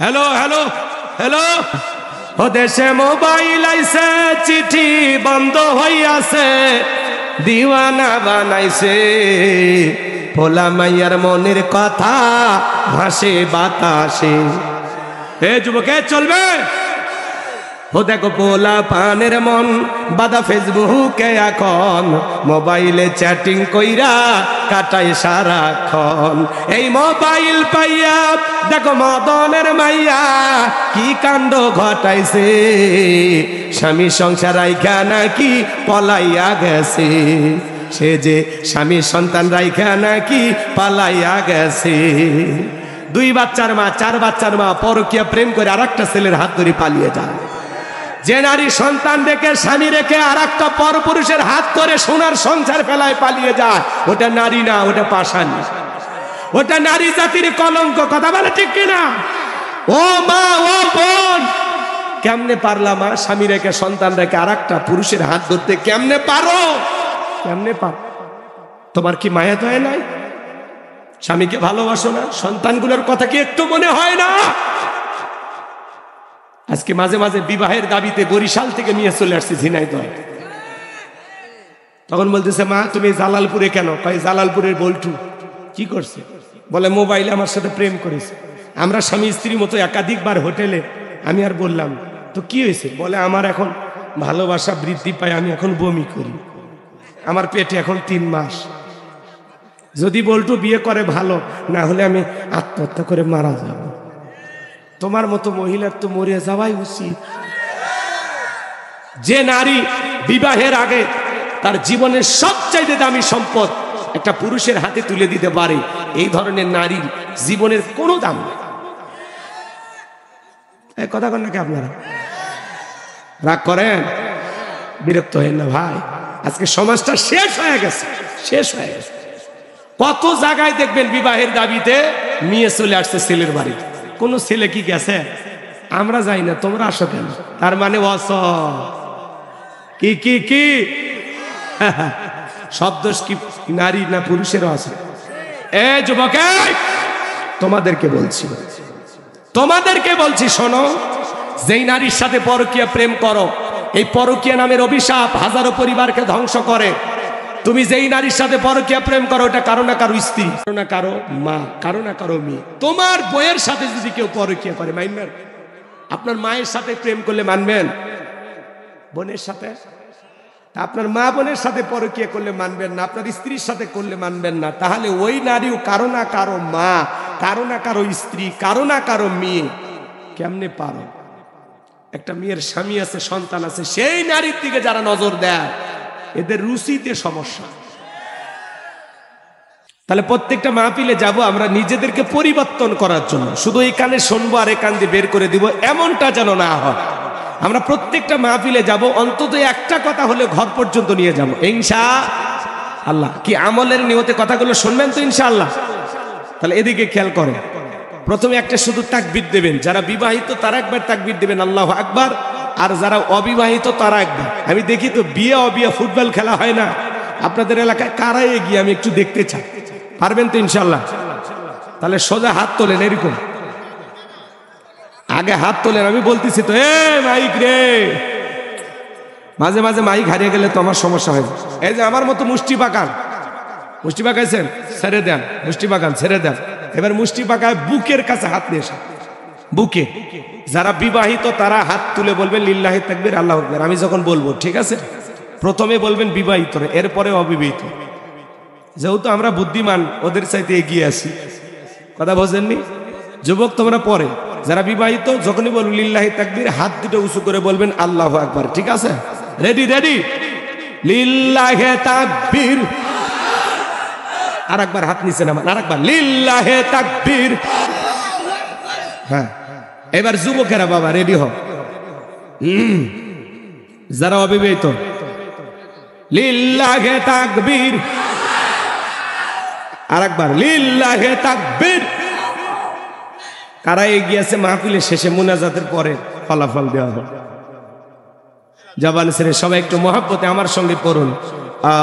Hello hello hello, ও দেশে mobile আইছে, চিঠি বন্ধ হইয়াছে, দিওয়ানা বানাইছে, পোলা মাইয়ার মনের কথা ভাসে বাতাসে। এ যুবকে চলবে, ও দেখো পোলা পানের মন বাদা ফেসবুকে এখন, মোবাইলে চ্যাটিং কইরা কাটায় সারাক্ষণ। এই মোবাইল পাইয়া দেখো মদনের মাইয়া কি কাণ্ড ঘটাইছে, স্বামী সংসার রাইখা নাকি পলাইয়া গেছে, সে যে স্বামী সন্তান রাইখা নাকি পালাইয়া গেছে। 2 বাচ্চার মা, 4 বাচ্চার মা পরকীয়া প্রেম করে আরেকটা ছেলের হাত ধরে পালিয়ে যায়। যে নারী সন্তান রেখে স্বামী রেখে আরেকটা পরপুরুষের হাত ধরে সোনার সংসার ফেলায় পালিয়ে যায়, ওটা নারী না, ওটা পাষাণী, ওটা নারী জাতির কলঙ্ক। কথা বলে ঠিক কিনা? ও মা, ও বোন, কেমনে পারলা মা স্বামী রেখে সন্তান রেখে আরেকটা পুরুষের হাত ধরতে? কেমনে পারো? কেমনে পারো? তোমার কি মায়া দয়া নাই? স্বামীকে ভালোবাসো না? সন্তানগুলোর কথা কি একটু মনে হয় না? আজকে মাঝে মাঝে বিবাহের দাবিতে বরিশাল থেকে নিয়ে চলে আসছি ঝিনাইদহ। তখন বলতেছে, মা তুমি জালালপুরে কেন? কয় জালালপুরের বল্টু। কি করছে? বলে মোবাইলে আমার সাথে প্রেম করেছে। আমরা স্বামী স্ত্রীর মতো একাধিকবার হোটেলে। আমি আর বললাম তো কি হয়েছে? বলে আমার এখন ভালোবাসা বৃদ্ধি পায়, আমি এখন বমি করি, আমার পেটে এখন 3 মাস। যদি বল্টু বিয়ে করে ভালো, না হলে আমি আত্মহত্যা করে মারা যাব। তোমার মতো মহিলার তো মরে যাওয়াই উচিত। যে নারী বিবাহের আগে তার জীবনের সবচাইতে দামি সম্পদ একটা পুরুষের হাতে তুলে দিতে পারে, এই ধরনের নারীর জীবনের কোনো দাম নেই। কথা কন নাকি আপনারা? রাগ করেন? বিরক্ত হয়েন না ভাই। আজকে সমাজটা শেষ হয়ে গেছে, শেষ হয়ে গেছে। কত জায়গায় দেখবেন বিবাহের দাবিতে নিয়ে চলে আসছে ছেলের বাড়ি। কোন ছেলে কি গেছে? আমরা যাই না, তোমরা আসো কেন? তার মানে কি কি কি শব্দ কি নারী না পুরুষেরও আছে? এ যুবক, তোমাদেরকে বলছি শোনো, যেই নারীর সাথে পরকীয়া প্রেম করো, এই পরকীয়া নামের অভিশাপ হাজারো পরিবারকে ধ্বংস করে। তুমি যেই নারীর সাথে পরকীয়া প্রেম করো, ওটা কারো না কারো স্ত্রী, কারো না কারো মা, কারো না কারো মেয়ে। তোমার বইয়ের সাথে যদি কেউ পরকীয়া করে, মানবেন? আপনার মায়ের সাথে প্রেম করলে মানবেন? বোনের সাথে? আপনার মা বোনের সাথে পরকীয়া করলে মানবেন না, আপনার স্ত্রীর সাথে করলে মানবেন না। তাহলে ওই নারীও কারো না কারো মা, কারো না কারো স্ত্রী, কারো না কারো মেয়ে। কেমনে পারো? একটা মেয়ের স্বামী আছে, সন্তান আছে, সেই নারীর দিকে যারা নজর দেয়, এদের রুচিতে সমস্যা। তাহলে প্রত্যেকটা মাহফিলে যাব আমরা নিজেদেরকে পরিবর্তন করার জন্য। শুধু এই কানে শুনবো আর এই কান দিয়ে বের করে দিব, এমনটা যেন না হয়। আমরা প্রত্যেকটা মাহফিলে যাব, অন্তত একটা কথা হলে ঘর পর্যন্ত নিয়ে যাব ইনশাআল্লাহ। কি আমলের নিয়তে কথাগুলো শুনবেন তো ইনশাআল্লাহ? তাহলে এদিকে খেয়াল করেন। প্রথমে একটা শুধু তাকবীর দেবেন, যারা বিবাহিত তারা একবার তাকবীর দেবেন আল্লাহু আকবার, আর যারা অবিবাহিত তারা একবার। আমি দেখি তো বিয়ে অবিয়ে ফুটবল খেলা হয় না, আপনাদের এলাকায় কারা এগিয়ে আমি একটু দেখতে চাই। পারবেন তো ইনশাআল্লাহ? তাহলে সোজা হাত তোলেন, এরকম আগে হাত তোলেন। আমি বলতেছি তো, মাইক রে, মাঝে মাঝে মাইক হারিয়ে গেলে তো আমার সমস্যা হয়। এই যে আমার মতো মুষ্টি পাকাইছেন, ছেড়ে দেন, মুষ্টি পাকান, ছেড়ে দেন। এবার মুষ্টি পাকায় বুকের কাছে হাত নিয়ে এসে, বুকে। যারা বিবাহিত তারা হাত তুলে বলবেন লিল্লাহি তাকবীর, আল্লাহু আকবার। আমি যখন বলবো, ঠিক আছে, প্রথমে বলবেন বিবাহিত, এরপরে অবিবাহিত। যেহেতু আমরা বুদ্ধিমান, ওদের চাইতে এগিয়ে আছি। কথা বোঝেননি? যুবক তোমরা পরে, যারা বিবাহিত যখনই বলবেন লিল্লাহি তাকবীর, হাত দুটো উঁচু করে বলবেন আল্লাহু আকবার। ঠিক আছে? রেডি? লিল্লাহি তাকবীর। আর একবার হাত নিচে নামান, আর একবার লিল্লাহি তাকবীর। হ্যাঁ, এবার যুবকেরা বাবা রেডি হও। যারা অবিবাহিত লিল্লাহি তাকবীর, আর একবার লিল্লাহি তাকবীর। কারা এগিয়ে আছে মাহফিলের শেষে মুনাজাতের পরে ফলাফল দেওয়া হবে। জবান ছেড়ে সবাই একটু মহব্বতে আমার সঙ্গে পড়ুন,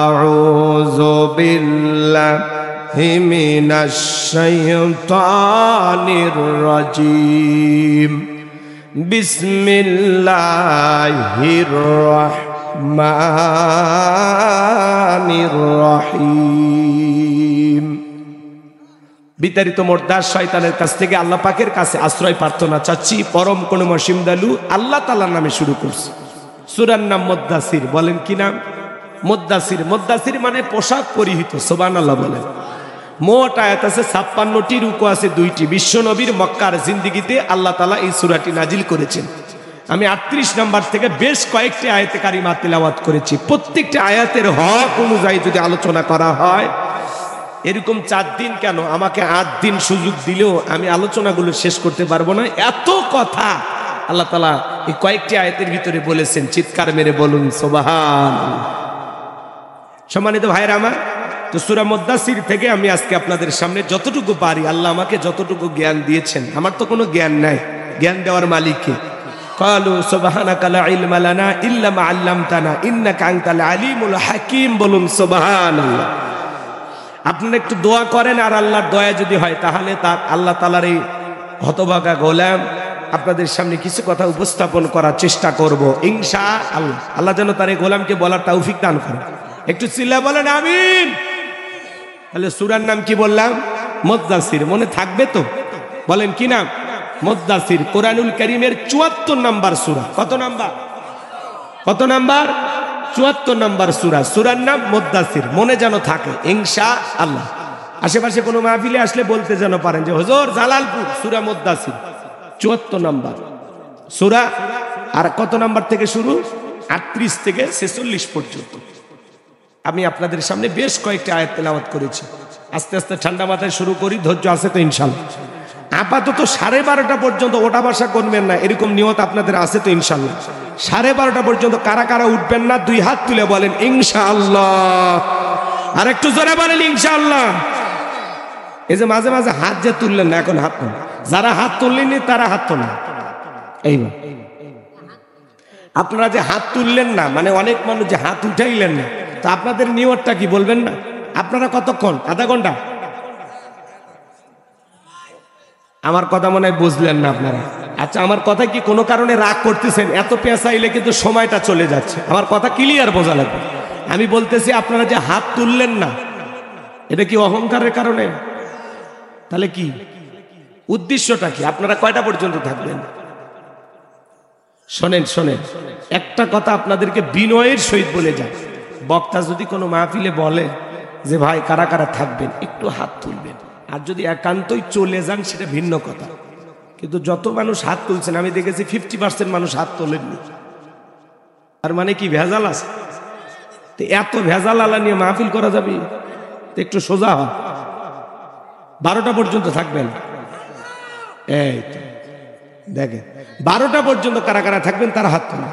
আউযু বিল্লাহি মিনাশ শাইতানির রাজিম বিসমিল্লাহির রাহমানির রহিম। বিতাড়িত মোর্দার শয়তানের কাছ থেকে আল্লাহ পাকের কাছে আশ্রয় প্রার্থনা চাচ্ছি। পরম করুণাময় দয়ালু আল্লাহ তাআলার নামে শুরু করছি। সূরার নাম মুদ্দাসির। বলেন কি নাম? মুদ্দাসির। মুদ্দাসির মানে পোশাক পরিহিত। সুবহানাল্লাহ বলেন। মোট আয়াত আছে 56টি, রুকু আছে 2টি। বিশ্ব নবীর মক্কার জিন্দেগিতে আল্লাহ তাআলা এই সূরাটি নাজিল করেছেন। আমি 38 নম্বর থেকে বেশ কয়েকটি আয়াতে কারিমা তিলাওয়াত করেছি। প্রত্যেকটি আয়াতের হক অনুযায়ী যদি আলোচনা করা হয়, এরকম 4 দিন কেন, আমাকে 8 দিন সুযোগ দিলেও আমি আলোচনাগুলো শেষ করতে পারবো না। এত কথা আল্লাহ তাআলা এই কয়েকটি আয়াতের ভিতরে বলেছেন। চিৎকার মেরে বলুন সুবহানাল্লাহ। সম্মানিত ভাইরা আমার, তো সূরা মুদ্দাসির থেকে আমি আজকে আপনাদের সামনে যতটুকু পারি, আল্লাহ আমাকে যতটুকু জ্ঞান দিয়েছেন, আমার তো কোনো জ্ঞান নাই, জ্ঞান দেওয়ার মালিক কে? ক্বালু সুবহানাকা লা ইলমা লানা ইল্লা মা আল্লামতানা ইন্নাকা আনতাল আলিমুল হাকীম। বলুন সুবহানাল্লাহ। আপনারা একটু দোয়া করেন, আর আল্লাহর দয়া যদি হয় তাহলে তার আল্লাহ তাআলার এই হতভাগা গোলাম আপনাদের সামনে কিছু কথা উপস্থাপন করার চেষ্টা করব ইনশাআল্লাহ। আল্লাহ যেন তার এই গোলামকে বলার তৌফিক দান করেন। একটু চিল্লা বলেন আমিন। তাহলে সূরার নাম কি বললাম? মুদ্দাসির। মনে থাকবে তো? বলেন কি নাম? মুদ্দাসির। কোরআনুল কারীমের 74 নাম্বার সূরা। কত নাম্বার? কত নাম্বার? 74 নাম্বার সূরা। সূরার নাম মুদ্দাসির। মনে যেন থাকে ইনশাআল্লাহ। আশেপাশে কোনো মাহফিলে আসলে বলতে যেন পারেন যে হুজুর জালালপুর সূরা মুদ্দাসির 74 নাম্বার সূরা। আর কত নাম্বার থেকে শুরু? 38 থেকে 46 পর্যন্ত। আমি আপনাদের সামনে বেশ কয়েকটি আয়াত তেলাওয়াত করেছি। আস্তে আস্তে ঠান্ডা মাথায় শুরু করি, ধৈর্য আছে তো ইনশাআল্লাহ। আপাতত 12:30 পর্যন্ত ওটা বসা করবেন না, এরকম নিয়ত আপনাদের আছে তো ইনশাআল্লাহ। 12:30 পর্যন্ত কারা কারা উঠবেন না 2 হাত তুলে বলেন ইনশাআল্লাহ। আর একটু জোরে বলেন ইনশাআল্লাহ। এই যে মাঝে মাঝে হাত যে তুললেন না, এখন হাত তুলুন। যারা হাত তুললেননি তারা হাত তুলুন। এইবার আপনারা যে হাত তুললেন না, মানে অনেক মানুষ যে হাত উঠাইলেন না, তো আপনাদের নিয়তটা কি বলবেন না? আপনারা কতক্ষণ? আধা ঘন্টা? আমার কথা মনে হয় বুঝলেন না আপনারা। আচ্ছা, আমার কথা কি কোনো কারণে রাগ করতেছেন? এত পেঁচাইলে কিন্তু সময়টা চলে যাচ্ছে। আমার কথা ক্লিয়ার বোঝা লাগবে। আমি বলতেছি আপনারা যে হাত তুললেন না, এটা কি অহংকারের কারণে? তাহলে কি উদ্দেশ্যটা কি? আপনারা কয়টা পর্যন্ত থাকবেন? শোনেন শোনেন, একটা কথা আপনাদেরকে বিনয়ের সহিত বলে যায়। বক্তা যদি কোনো মাহফিলে বলে যে ভাই কারা কারা থাকবেন, একটু হাত তুলবেন। আর যদি একান্তই চলে যান সেটা ভিন্ন কথা। কিন্তু যত মানুষ হাত তুলছেন আমি দেখেছি 50% মানুষ হাত তোলেননি। আর মানে কি ভেজাল আছে? তো এত ভেজাল আলা নিয়ে মাহফিল করা যাবে? তো একটু সোজা হয়। 12টা পর্যন্ত থাকবেন। এই তো দেখেন, 12টা পর্যন্ত কারা কারা থাকবেন তারা হাত তোলেন।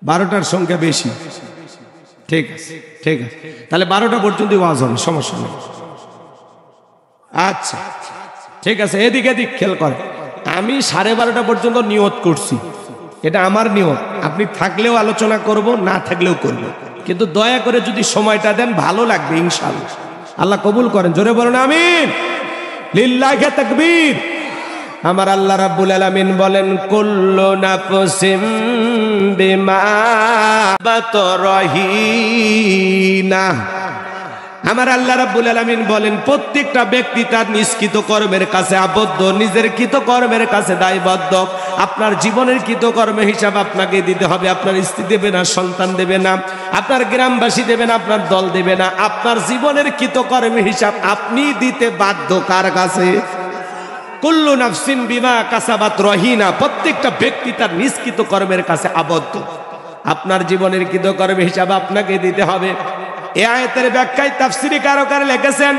12টার সংখ্যা বেশি। ঠিক আছে, ঠিক আছে, তাহলে 12টা পর্যন্ত ওয়াজ হবে, সমস্যা নেই। আচ্ছা ঠিক আছে, এদিক এদিক খেয়াল করেন। আমি 12:30 পর্যন্ত নিয়ত করছি, এটা আমার নিয়ত। আপনি থাকলেও আলোচনা করব, না থাকলেও করব, কিন্তু দয়া করে যদি সময়টা দেন ভালো লাগবে ইনশাআল্লাহ। আল্লাহ কবুল করেন। জোরে বলুন আমিন। লিল্লাহি তাকবীর। আমার আল্লাহ রাব্বুল আলামিন বলেন কুল্লু নাফসিম বিমা বাতরহিনা। আমার আল্লাহ রাব্বুল আলামিন বলেন প্রত্যেকটা ব্যক্তি তার নিষ্কৃত কর্মের কাছে আবদ্ধ, নিজের কৃত কর্মের কাছে দায়বদ্ধ। আপনার জীবনের কৃত কর্মের হিসাব আপনাকে দিতে হবে। আপনার স্ত্রী দেবে না, সন্তান দেবে না, আপনার গ্রামবাসী দেবে না, আপনার দল দেবে না। আপনার জীবনের কৃত কর্মের হিসাব আপনি দিতে বাধ্য। কার কাছে? কুল্লু নাফসিন বিমা কাসাবাত রহিনা। প্রত্যেকটা ব্যক্তি তার নিষ্কৃত কর্মের কাছে আবদ্ধ। আপনার জীবনের কৃত কর্মের হিসাব আপনাকে দিতে হবে। এই আয়াতের ব্যাখ্যায় তাফসীরে কারকারে লিখেছেন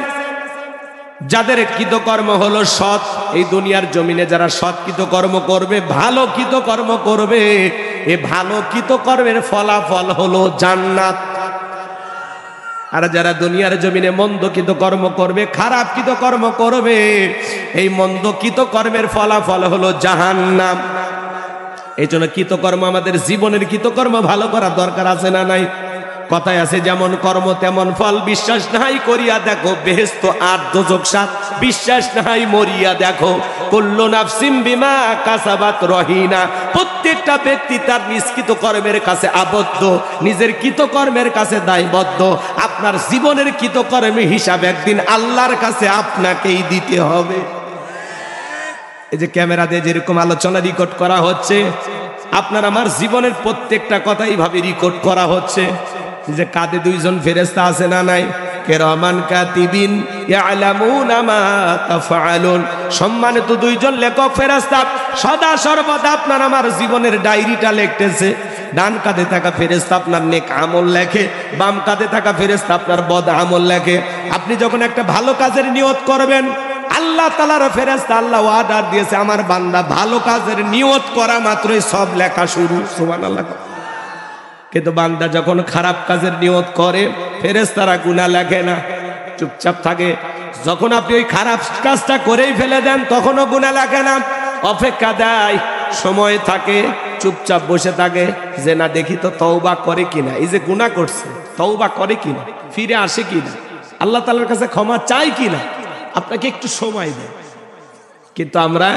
যাদের কৃতকর্ম হলো সৎ, এই দুনিয়ার জমিনে যারা সৎ কৃতকর্ম করবে, ভালো কৃতকর্ম করবে, এই ভালো কৃতকর্মের ফলাফল হলো জান্নাত। আর যারা দুনিয়ার জমিনে মন্দ কৃতকর্ম করবে, খারাপ কৃতকর্ম করবে, এই মন্দ কৃতকর্মের ফলাফল হলো জাহান্নাম। এই জন্য কৃতকর্ম, আমাদের জীবনের কৃতকর্ম ভালো করা দরকার আছে না নাই? কথায় আছে যেমন কর্ম তেমন ফল, বিশ্বাস নাই করিয়া দেখো বেহেশত আর দোজখ সাত, বিশ্বাস নাই মরিয়া দেখো কুল্লু নাফসিন বিমা কাসাবাত রহিনা। প্রত্যেকটা ব্যক্তি তার নিষ্কৃত কর্মের কাছে আবদ্ধ, নিজের কৃতকর্মের কাছে দায়বদ্ধ। আপনার জীবনের কৃতকর্মের হিসাব একদিন আল্লাহর কাছে আপনাকেই দিতে হবে। এই যে ক্যামেরা দিয়ে যেরকম আলোচনা রেকর্ড করা হচ্ছে, আপনার আমার জীবনের প্রত্যেকটা কথা এইভাবে রেকর্ড করা হচ্ছে। যে কাঁধে দুইজন ফেরেশতা আছে না নাই? কিরামান কাতিবিন ইয়ালামুনা মা তাফআলুন। সম্মানিত দুইজন লেখক ফেরেশতা সদা সর্বদা আপনার আমার জীবনের ডায়েরিটা লিখতেছে। ডান কাঁধে থাকা ফেরেশতা আপনার নেক আমল লেখে, বাম কাঁধে থাকা ফেরেশতা আপনার বদ আমল লেখে। আপনি যখন একটা ভালো কাজের নিয়ত করবেন, আল্লাহ তাআলার ফেরেশতা আল্লাহ অর্ডার দিয়েছে, আমার বান্দা ভালো কাজের নিয়ত করা মাত্রই সব লেখা শুরু। সুবহানাল্লাহ। কিন্তু বান্দা যখন খারাপ কাজের নিয়ত করে, ফেরেশতারা গুনাহ লেখে না, চুপচাপ থাকে। যখন আপনি ওই খারাপ কাজটা করেই ফেলে দেন, তখনও গুনাহ লেখে না, অপেক্ষা দেয়, সময় থাকে, চুপচাপ বসে থাকে যে না দেখি তো তওবা করে কিনা, এই যে গুনাহ করছে তওবা করে কিনা, ফিরে আসে কিনা, আল্লাহ তাআলার কাছে ক্ষমা চায় কিনা, আপনাকে একটু সময় দেয়। কিন্তু আমরা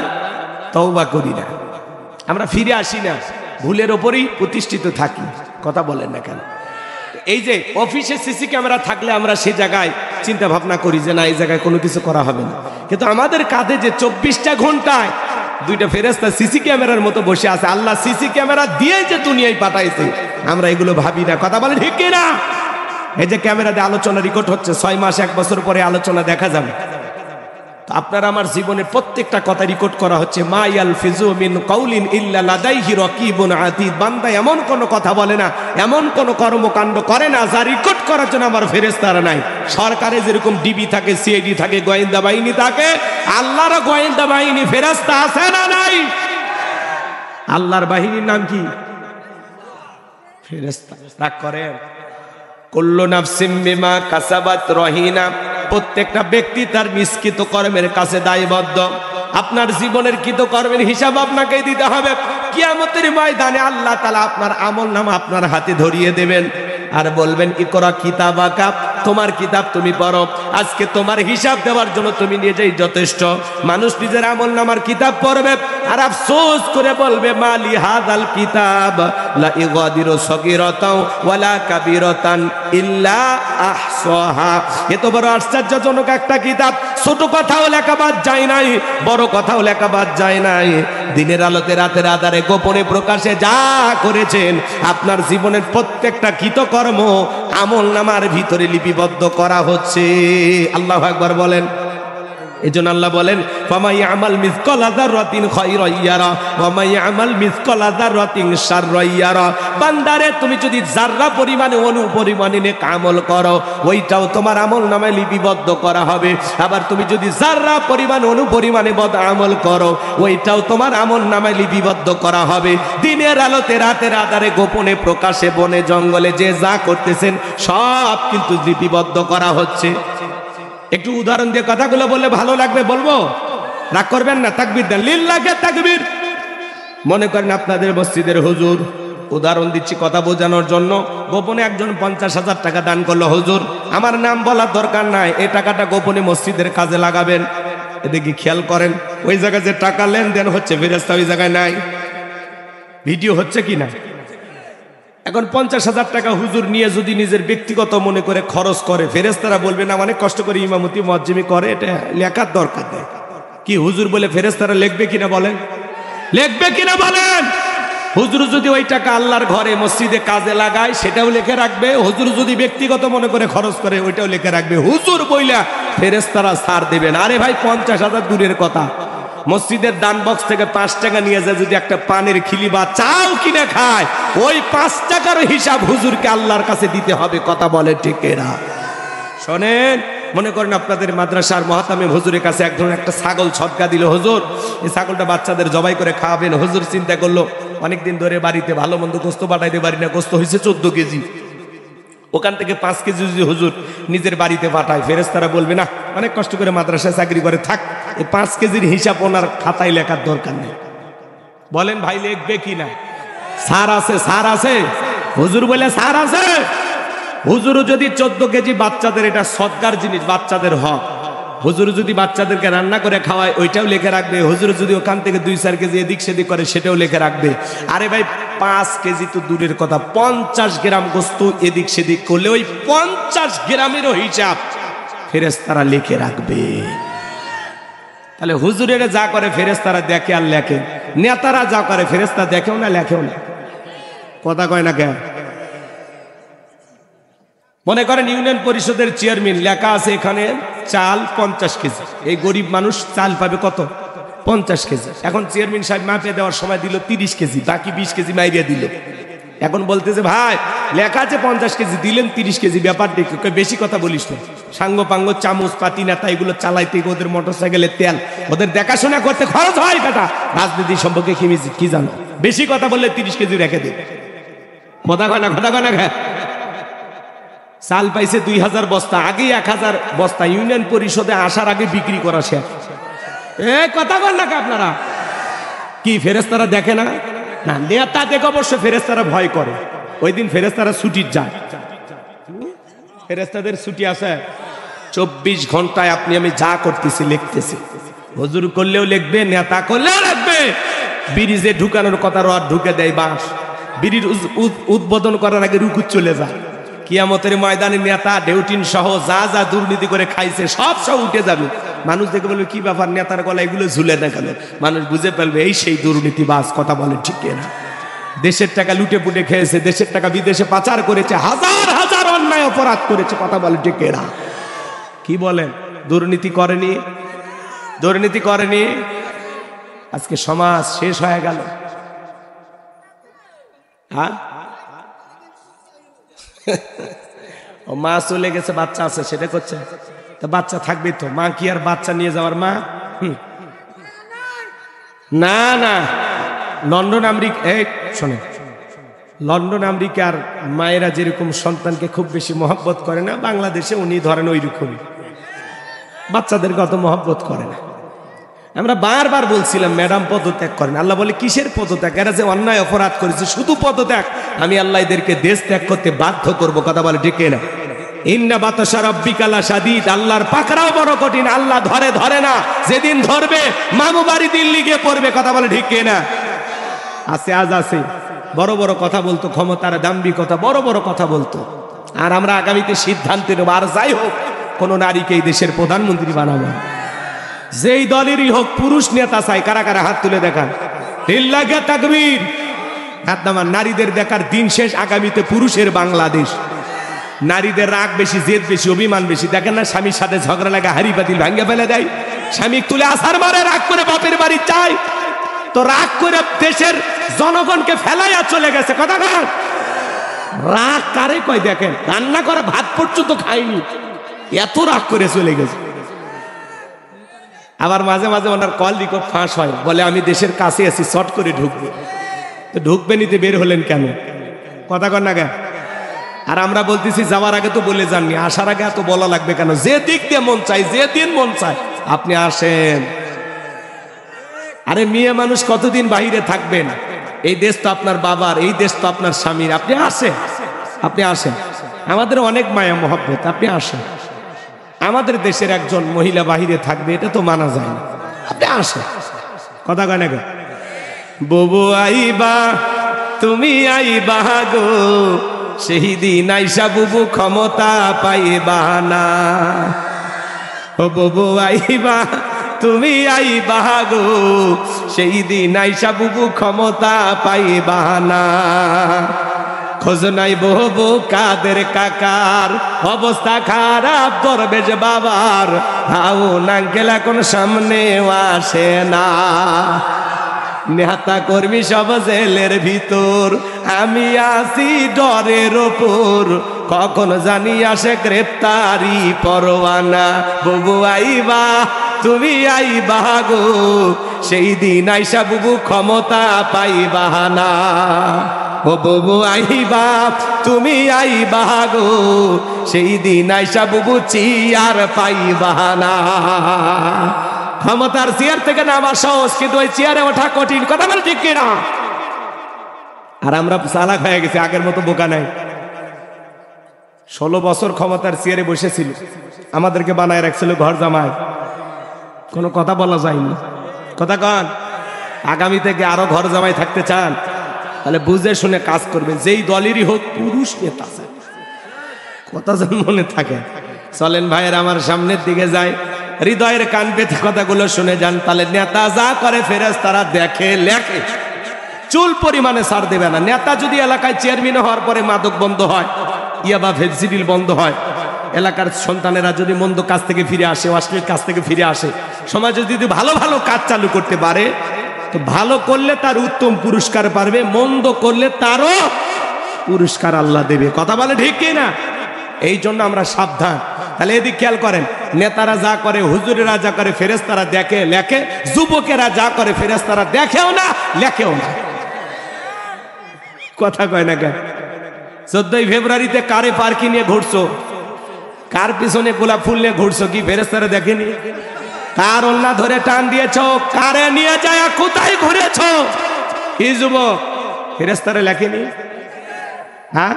তওবা করি না, আমরা ফিরে আসি না, ভুলের ওপরেই প্রতিষ্ঠিত থাকি। কথা বলেন না কেন? এই যে অফিসে সিসি ক্যামেরা থাকলে আমরা সেই জায়গায় চিন্তা ভাবনা করি যে না এই জায়গায় কোনো কিছু করা হবে না, কিন্তু আমাদের কাঁধে যে 24টা ঘন্টায় দুইটা ফেরেশতা সিসি ক্যামেরার মতো বসে আছে, আল্লাহ সিসি ক্যামেরা দিয়ে যে দুনিয়ায় পাঠাইছে, আমরা এগুলো ভাবি না। কথা বলেন ঠিক কিনা? এই যে ক্যামেরাতে আলোচনা রেকর্ড হচ্ছে, 6 মাস 1 বছর পরে আলোচনা দেখা যাবে। আপনার আমার জীবনের প্রত্যেকটা কথা রেকর্ড করা হচ্ছে। মা ইয়ালফিজু মিন কাউলিন ইল্লা লাদাইহি রাকিবুন আতীদ। বান্দা এমন কোন কথা বলে না, এমন কোন কর্মকাণ্ড করে না যা রেকর্ড করার জন্য আমার ফেরেশতারা নাই। সরকারে যেরকম ডিবি থাকে, সিআইডি থাকে, গোয়েন্দা বাহিনী থাকে, আল্লাহর গোয়েন্দা বাহিনী ফেরেশতা আছে না নাই? আল্লাহর বাহিনীর নাম কি? ফেরেশতা। রাগ করেন? কুল্লু নাফসিন বিমা কাসাবাত রহিনা। প্রত্যেকটা ব্যক্তি তার নিষ্কৃত কর্মের কাছে দায়বদ্ধ। আপনার জীবনের কৃতকর্মের হিসাব আপনাকেই দিতে হবে। কিয়ামতের ময়দানে আল্লাহ তাআলা আপনার আমলনামা আপনার হাতে ধরিয়ে দেবেন আর বলবেন ইকরা কিতাবাকা, তোমার কিতাব তুমি পড়ো। আজকে তোমার হিসাব দেওয়ার জন্য তুমি নিজেই যথেষ্ট। মানুষ নিজের আমলনামার কিতাব পড়বে আর আফসোস করে বলবে মালি হাযাল কিতাব লা ইগাদিরু সগীরাতাও ওয়ালা কাবীরাতান ইল্লা আহসাহা। এত বড় আশ্চর্যজনক একটা কিতাব, ছোট কথাও লেখা বাদ যায় নাই, বড় কথাও লেখা বাদ যায় নাই। দিনের আলোতে রাতের আধারে গোপনে প্রকাশে যা করেছেন, আপনার জীবনের প্রত্যেকটা কৃতকর্ম আমলনামার ভিতরে লিপিবদ্ধ করা হচ্ছে। আল্লাহু আকবার বলেন। এজন্য আল্লাহ বলেন ফামাই আমাল মিসকালা যাররাতিন খায়রান ইয়ারা ওয়া মাই আমাল মিসকালা যাররাতিন শাররান ইয়ারা। বান্দারে তুমি যদি যাররা পরিমাণে অনু পরিমাণে নেক আমল করো, ওইটাও তোমার আমলনামায় লিপিবদ্ধ করা হবে। আবার তুমি যদি যাররা পরিমাণ অনু পরিমাণে বদ আমল করো, ওইটাও তোমার আমলনামায় লিপিবদ্ধ করা হবে। দিনের আলোতে রাতের আধারে গোপনে প্রকাশে বনে জঙ্গলে যে যা করতেছেন সব কিন্তু লিপিবদ্ধ করা হচ্ছে। একটু উদাহরণ দিয়ে কথাগুলো বললে ভালো লাগবে, বলবো? রাগ করবেন না? তাকবীর দেন, লিল্লাহি তাকবীর। মনে করেন আপনাদের মসজিদের হুজুর, উদাহরণ দিচ্ছি কথা বোঝানোর জন্য, গোপনে একজন 50,000 টাকা দান করলো। হুজুর আমার নাম বলার দরকার নাই, এই টাকাটা গোপনে মসজিদের কাজে লাগাবেন। এদিকে খেয়াল করেন, ওই জায়গায় যে টাকা লেনদেন হচ্ছে ফেরেশতা ওই জায়গায় নাই, ভিডিও হচ্ছে কি না? এখন 50,000 টাকা হুজুর নিয়ে যদি নিজের ব্যক্তিগত মনে করে খরচ করে, ফেরেশতারা বলবে না অনেক কষ্ট করে ইমামতি মুয়াজ্জিমি করে, এটা লেখার দরকার নেই। কি হুজুর বলে ফেরেশতারা লিখবে কিনা বলেন? লিখবে কিনা বলেন? হুজুর যদি ওই টাকা আল্লাহর ঘরে মসজিদে কাজে লাগায় সেটাও লিখে রাখবে, হুজুর যদি ব্যক্তিগত মনে করে খরচ করে ওইটাও লিখে রাখবে। হুজুর বইলা ফেরেশতারা ছাড় দেবেন। আরে ভাই 50,000 দূরের কথা, মসজিদের দান বক্স থেকে 5 টাকা নিয়ে যায় যদি একটা পানের খিলি বা চাও কিনে খায়, ওই 5 টাকার হিসাব হুজুরকে আল্লাহর কাছে দিতে হবে। কথা বলে ঠিক এরা? শোনেন, মনে করেন আপনাদের মাদ্রাসার মহতামিম হুজুরের কাছে এক ধরনের একটা ছাগল সদকা দিল। হুজুর এই ছাগলটা বাচ্চাদের জবাই করে খাওয়াবেন। হুজুর চিন্তা করলো অনেকদিন ধরে বাড়িতে ভালো মন্দ গোস্ত পাঠাইতে পারি না, গোস্ত হয়েছে 14 কেজি, ওখান থেকে 5 কেজি যদি হুজুর নিজের বাড়িতে পাঠায়, ফেরেশতারা বলবে না অনেক কষ্ট করে মাদ্রাসায় চাকরি করে, থাক এই 5 কেজির হিসাব ওনার খাতায় লেখার দরকার নেই। বলেন ভাই লিখবে কি না? সার আছে, সার আছে, হুজুর বলে সার আছে। হুজুর যদি 14 কেজি বাচ্চাদের, এটা সদকার জিনিস, বাচ্চাদের হক, হুজুর যদি বাচ্চাদেরকে রান্না করে খাওয়ায় ওইটাও লিখে রাখবে। হুজুর যদি ওখান থেকে 2-4 কেজি এদিক সেদিক করে সেটাও লিখে রাখবে। আরে ভাই 5 কেজি তো দূরের কথা, 50 গ্রাম গোস্ত এদিক সেদিক করলে ওই 50 গ্রামেরও হিসাব ফেরেশতারা লিখে রাখবে। তাহলে হুজুরেরা যা করে ফেরেশতারা দেখে আর লেখে, নেতারা যা করে ফেরেশতা দেখেও না লেখেও না। কথা কয় না কেন? মনে করেন ইউনিয়ন পরিষদের চেয়ারম্যান, লেখা আছে এখানে চাল 50 কেজি, এই গরিব মানুষ চাল পাবে কত? 50 কেজি। এখন চেয়ারম্যান সাহেব মাপে দেওয়ার সময় দিল 30 কেজি, বাকি 20 কেজি মাইরিয়া দিল। এখন বলতেছে ভাই লেখা আছে 50 কেজি, দিলেন 30 কেজি, ব্যাপার দেখি বেশি কথা বলিস না। সাঙ্গ পাঙ্গ চামচ পাতি নেতা এগুলো চালাইতে ওদের মোটরসাইকেলের তেল, ওদের দেখাশোনা করতে খরচ হয় বেটা। রাজনীতি সম্পর্কে কি জানো? বেশি কথা বললে 30 কেজি রেখে দে। কথা কয় না, কথা কয় না। চাল পাইছে 2000 বস্তা, আগে 1000 বস্তা ইউনিয়ন পরিষদে আসার আগে বিক্রি করা শেষ। কথা বল না আপনারা, কি ফেরেশতারা দেখে না? না, নেতা দেখে অবশ্য ফেরেশতারা ভয় করে। ওই দিন ফেরেশতারা ছুটির যায়, ফেরেশতাদের ছুটি আছে 24 ঘন্টায়। আপনি আমি যা করতেছি লিখতেছি, হুজুর করলেও লিখবে, নেতা করলেও লিখবে। ব্রিজে ঢুকানোর কথা রড ঢুকে দেয় বাঁশ, ব্রিজ উদ্বোধন করার আগে রুকু চলে যায়। কিয়ামতের ময়দানে নেতা ডেউটিন সহ যা যা দুর্নীতি করে খাইছে সব উঠে যাবে। মানুষ দেখে বলবে কি ব্যাপার, নেতার গলা এগুলো ঝুলে না কেন? মানুষ বুঝে ফেলবে এই সেই দুর্নীতিবাজ। কথা বলে ঠিক না? দেশের টাকা লুটে পুটে খেয়েছে, দেশের টাকা বিদেশে পাচার করেছে, হাজার হাজার অন্যায় অপরাধ করেছে। কথা বলে ঠিক না? কি বলেন? দুর্নীতি করেনি? দুর্নীতি করেনি? আজকে সমাজ শেষ হয়ে গেল। হ্যাঁ, ও মা চলে গেছে, বাচ্চা আছে, সেটা করছে তো বাচ্চা থাকবে তো। মা কি আর বাচ্চা নিয়ে যাওয়ার মা? না না, লন্ডন আমেরিকা, এই শোনে, লন্ডন আমেরিকার মায়েরা যেরকম সন্তানকে খুব বেশি মহব্বত করে না, বাংলাদেশে উনি ধরেন ওই রকমই বাচ্চাদেরকে অত মহব্বত করে না। আমরা বারবার বলছিলাম ম্যাডাম পদত্যাগ করেন। আল্লাহ বলে কিসের পদত্যাগ? এরা যে অন্যায় অপরাধ করেছে শুধু পদত্যাগ, আমি আল্লাহ এদেরকে দেশ ত্যাগ করতে বাধ্য করব। কথা বলে ঠিক না? ইন্না বাতাসা রাব্বিকা লাশাদীদ, আল্লাহর পাকড়াও বড় কঠিন। আল্লাহ ধরে না, যেদিন ধরবে মামু বাড়ি দিল্লি গিয়ে পড়বে। কথা বলে ঠিক না? আছে, আজ আছে, বড় বড় কথা বলতো, ক্ষমতার দাম্ভিকতা, বড় বড় কথা বলতো। আর আমরা আগামীতে সিদ্ধান্ত নেব, আর যাই হোক কোন নারীকে এই দেশের প্রধানমন্ত্রী বানাবো। যেই দলেরই হোক, পুরুষ নেতা চাই। কারা কারা হাত তুলে দেখান? লিল্লাহি তাকবীর। হাত নামান। নারীদের দেখার দিন শেষ। আগামীতে পুরুষের বাংলাদেশ। নারীদের রাগ বেশি, জেদ বেশি, অভিমান বেশি। দেখেন না, স্বামীর সাথে ঝগড়া লাগা হাড়ি পাতিল ভাঙ্গে ফেলে দেয়। স্বামী তুলে আসার মারে রাগ করে বাপের বাড়ি চায়, তো রাগ করে দেশের জনগণকে ফেলাইয়া চলে গেছে। কথা কন, রাগ কারে কয়? দেখেন, রান্না করে ভাত পর্যন্ত খায়নি, এত রাগ করে চলে গেছে। আবার মাঝে মাঝে ওনার কল রেকর্ড ফাঁস হয়, বলে আমি দেশের কাছে আছি, শর্ট করে ঢুকবো। তো ঢুকবে নিতে বের হলেন কেন? কথা কন না কেন? আর আমরা বলতেছি যাওয়ার আগে তো বলে যাননি, আসার আগে এত বলা লাগবে কেন? যে দিক দিয়ে মন চাই, যে দিন মন চায় আপনি আসেন। আরে মেয়ে মানুষ কতদিন বাইরে থাকবেন? এই দেশ তো আপনার বাবার, এই দেশ তো আপনার স্বামীর। আপনি আসেন, আপনি আসেন। আমাদের অনেক মায়া মহব্বত, আপনি আসেন। আমাদের দেশের একজন মহিলা বাহিরে থাকবে, এটা তো মানা যায় না। আপনি আসেন। কথা কয় না গো? বুবু আইবা, তুমি আইবা গো, সেই দিন আইসা বুবু ক্ষমতা পাইবা না। ও বুবু আইবা, তুমি আইবা গো, সেই দিন আইসা বুবু ক্ষমতা পাইবা না। খোঁজ নাই বহু কাদের কাকার, অবস্থা খারাপ দরবেশ বাবার, হাউ নাঙ্কেল এখন সামনে আসে না। নেতা কর্মী সব জেলের ভিতর, আমি আসি ডরের ওপর, কখন জানি আসে গ্রেপ্তারি পরোয়ানা। বুবু আইবা, তুমি আইবা গো, সেই দিন আইসা বুবু ক্ষমতা পাইবা না। ও বুবু আইবা, তুমি আইবা গো, সেই দিন আইসা বুবু চেয়ার পাইবা না। ক্ষমতার চেয়ার থেকে নামা সহজ, কিন্তু ওই চেয়ারে ওঠা কঠিন। কথা বলে ঠিক কিনা? আর আমরা চালাক হয়ে গেছি, আগের মতো বোকা নাই। 16 বছর ক্ষমতার চেয়ারে বসেছিল, আমাদেরকে বানায় রাখছিল ঘর জামাই, কোনো কথা বলা যায়নি। কথা কন, আগামী থেকে আরো ঘর জামাই থাকতে চান তাহলে বুঝে শুনে কাজ করবেন, যেই দলেরই হোক পুরুষ নেতা চান, কথা যেন মনে থাকে। চলেন ভাইয়ের আমার সামনের দিকে যায়, হৃদয়ের কান পেতে কথাগুলো শুনে যান। তাহলে নেতা যা করে ফেরেশতারা দেখে লেখে, চুল পরিমাণে ছাড় দেবে না। নেতা যদি এলাকায় চেয়ারম্যান হওয়ার পরে মাদক বন্ধ হয়, ইয়াবা ফেন্সিডিল বন্ধ হয়, এলাকার সন্তানেরা যদি মন্দ কাজ থেকে ফিরে আসে, অশ্লীল কাজ থেকে ফিরে আসে, সমাজে যদি ভালো ভালো কাজ চালু করতে পারে, তো ভালো করলে তার উত্তম পুরস্কার পাবে, মন্দ করলে তারও পুরস্কার আল্লাহ দেবে। কথা বলে ঠিক কি না? এই জন্য আমরা সাবধান। তাহলে এদিক খেয়াল করেন, নেতারা যা করে, হুজুরেরা যা করে, ফেরেশতারা দেখে লেখে, যুবকেরা যা করে ফেরেশতারা দেখেও না লেখেও না। কথা কয় না কেন? 14ই ফেব্রুয়ারিতে কারে পার্কি নিয়ে ঘুরছো, কার পিছনে গোলাপ ফুল নিয়ে ঘুরছো, কি ফেরেশতারা দেখেনি? কার ওন্না ধরে টান দিয়েছো, কারে নিয়ে যায় কোথায় ঘুরেছো, কি যুবক, ফেরেশতারা লেখেনি? হ্যাঁ,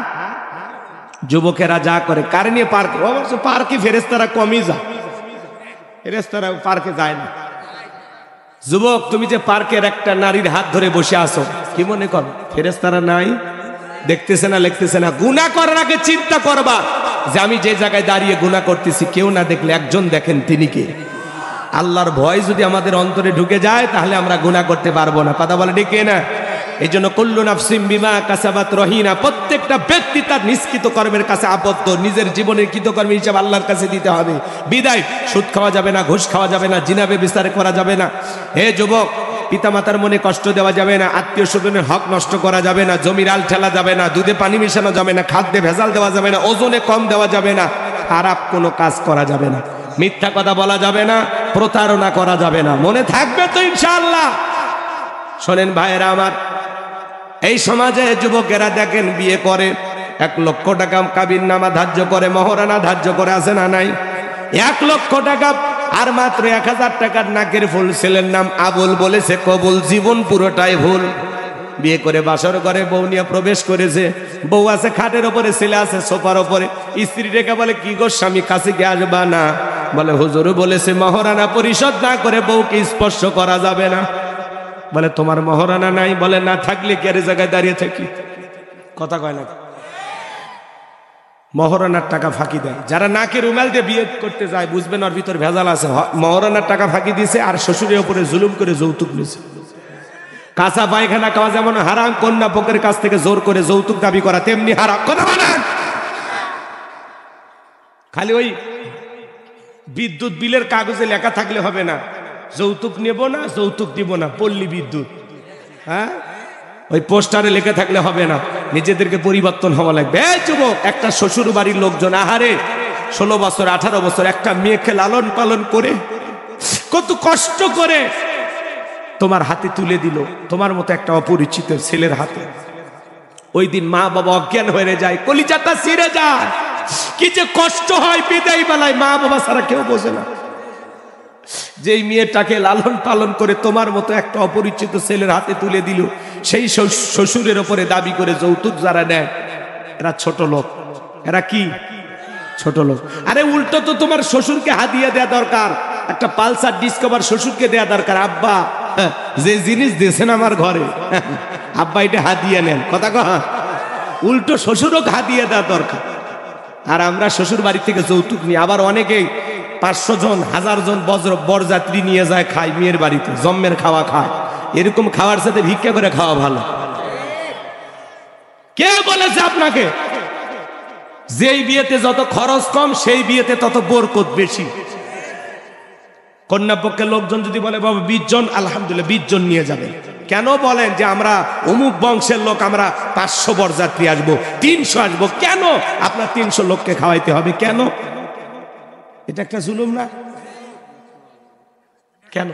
যুবকেরা যা করে, কারে নিয়ে পার্ক, অবশ্য পার্কে ফেরেশতারা কমই যায়, ফেরেশতারা পার্কে যায় না। যুবক, তুমি যে পার্কের একটা নারীর হাত ধরে বসে আছো, কি মনে কর ফেরেশতারা নাই? দেখতেছে না, লিখতেছে না? গুনাহ করার আগে চিন্তা করবা যে আমি যে জায়গায় দাঁড়িয়ে গুনাহ করতেছি, কেউ না দেখলে একজন দেখেন, তিনি কে? আল্লাহর ভয় যদি আমাদের অন্তরে ঢুকে যায় তাহলে আমরা গুনাহ করতে পারবো না। কথা বলে ঠিক না? এই জন্য কুল্লু নাফসিন বিমা কাসাবাত রহিনা, প্রত্যেকটা ব্যক্তি তার নিষ্কৃত কর্মের কাছে আবদ্ধ, নিজের জীবনের কৃতকর্মের হিসাব আল্লাহর কাছে দিতে হবে। বিদায় সুদ খাওয়া যাবে না, ঘুষ খাওয়া যাবে না, জিনা ব্যভিচার করা যাবে না। হে যুবক, পিতামাতার মনে কষ্ট দেওয়া যাবে না, আত্মীয় স্বজনের হক নষ্ট করা যাবে না, জমির আল ঠেলা যাবে না, দুধে পানি মেশানো যাবে না, খাদ্যে ভেজাল দেওয়া যাবে না, ওজনে কম দেওয়া যাবে না, খারাপ কোনো কাজ করা যাবে না, মিথ্যা কথা বলা যাবে না, প্রতারণা করা যাবে না। মনে থাকবে তো ইনশাআল্লাহ? শোনেন ভাইয়েরা আমার, এই সমাজে যুবকেরা দেখেন বিয়ে করে, 1 লক্ষ টাকা কাবিন নামা ধার্য করে, মহরানা ধার্য করে, আছে না নাই? 1 লক্ষ টাকা আর মাত্র 1000 টাকার নাকের ফুল, ছেলের নাম আবুল, বলেছে কবুল, জীবন পুরোটাই ভুল। বিয়ে করে বাসর করে বউ নিয়ে প্রবেশ করেছে, বউ আছে খাটের ওপরে, ছেলে আছে সোফার ওপরে, স্ত্রী রেখে বলে কি গো স্বামী, কাছে কি আসবা না? বলে হুজুর বলেছে মহরানা পরিশোধ না করে বউকে স্পর্শ করা যাবে না। বলে তোমার মহরানা নাই? বলে না থাকলে কি আর জায়গায় দাঁড়িয়ে থাকি? কথা কয় না? মহরানার টাকা ফাঁকি দেয়। যারা নাকে রুমাল দিয়ে বিয়ে করতে যায় বুঝবেন ওর ভিতর ভেজাল আছে। মহরানার টাকা ফাঁকি দিয়েছে আর শ্বশুরের উপরে জুলুম করে যৌতুক নিয়েছে। কাঁচা পায়খানা খাওয়া যেমন হারাম, কন্যা পক্ষের কাছ থেকে জোর করে যৌতুক দাবি করা তেমনি হারাম। কথা বলেন? খালি ওই বিদ্যুৎ বিলের কাগজে লেখা থাকলে হবে না যৌতুক নেব না, যৌতুক দিব না, পল্লী বিদ্যুৎ, হ্যাঁ, ওই পোস্টারে লেখা থাকলে হবে না, নিজেদেরকে পরিবর্তন হওয়া লাগবে। এই যুবক, একটা শ্বশুর বাড়ির লোকজন আহারে 16 বছর 18 বছর একটা মেয়েকে লালন পালন করে কত কষ্ট করে তোমার হাতে তুলে দিল, তোমার মতো একটা অপরিচিত ছেলের হাতে। ওই দিন মা বাবা অজ্ঞান হয়ে যায়, কলিজাটা ছিঁড়ে যায়, কি যে কষ্ট হয় বিদায় বেলায়, মা বাবা ছাড়া কেউ বোঝে না। যেই মেয়েটাকে লালন পালন করে তোমার মতো একটা অপরিচিত ছেলের হাতে তুলে দিল, সেই শ্বশুরের ওপরে দাবি করে যৌতুক যারা নেয় এরা ছোট লোক। এরা কি ছোট লোক? আরে উল্টো তো তোমার শ্বশুরকে হাদিয়া দেয়া দরকার, একটা পালসার ডিসকভার শ্বশুরকে দেয়া দরকার। আব্বা যে জিনিস দিয়েছেন আমার ঘরে, আব্বা এটা হাদিয়া নেন। কথা কহা, উল্টো শ্বশুরও হাদিয়া দেওয়া দরকার। আর আমরা শ্বশুর বাড়ি থেকে যৌতুক নিই। আবার অনেকেই 500 জন 1000 জন বরযাত্রী নিয়ে যায় খায় মেয়ের বাড়িতে, জম্মের খাওয়া খায়। এরকম খাওয়ার সাথে ভিক্ষা করে খাওয়া ভালো। কে বলেছে আপনাকে যেই বিয়েতে যত খরচ কম সেই বিয়েতে তত বরকত বেশি? কন্যা পক্ষের লোকজন যদি বলে বাবা 20 জন, আলহামদুলিল্লাহ 20 জন নিয়ে যাবে। কেন বলেন যে আমরা অমুক বংশের লোক, আমরা 500 বরযাত্রী আসবো, 300 আসবো? কেন আপনার 300 লোককে খাওয়াইতে হবে? কেন? এটা একটা জুলুম না? কেন?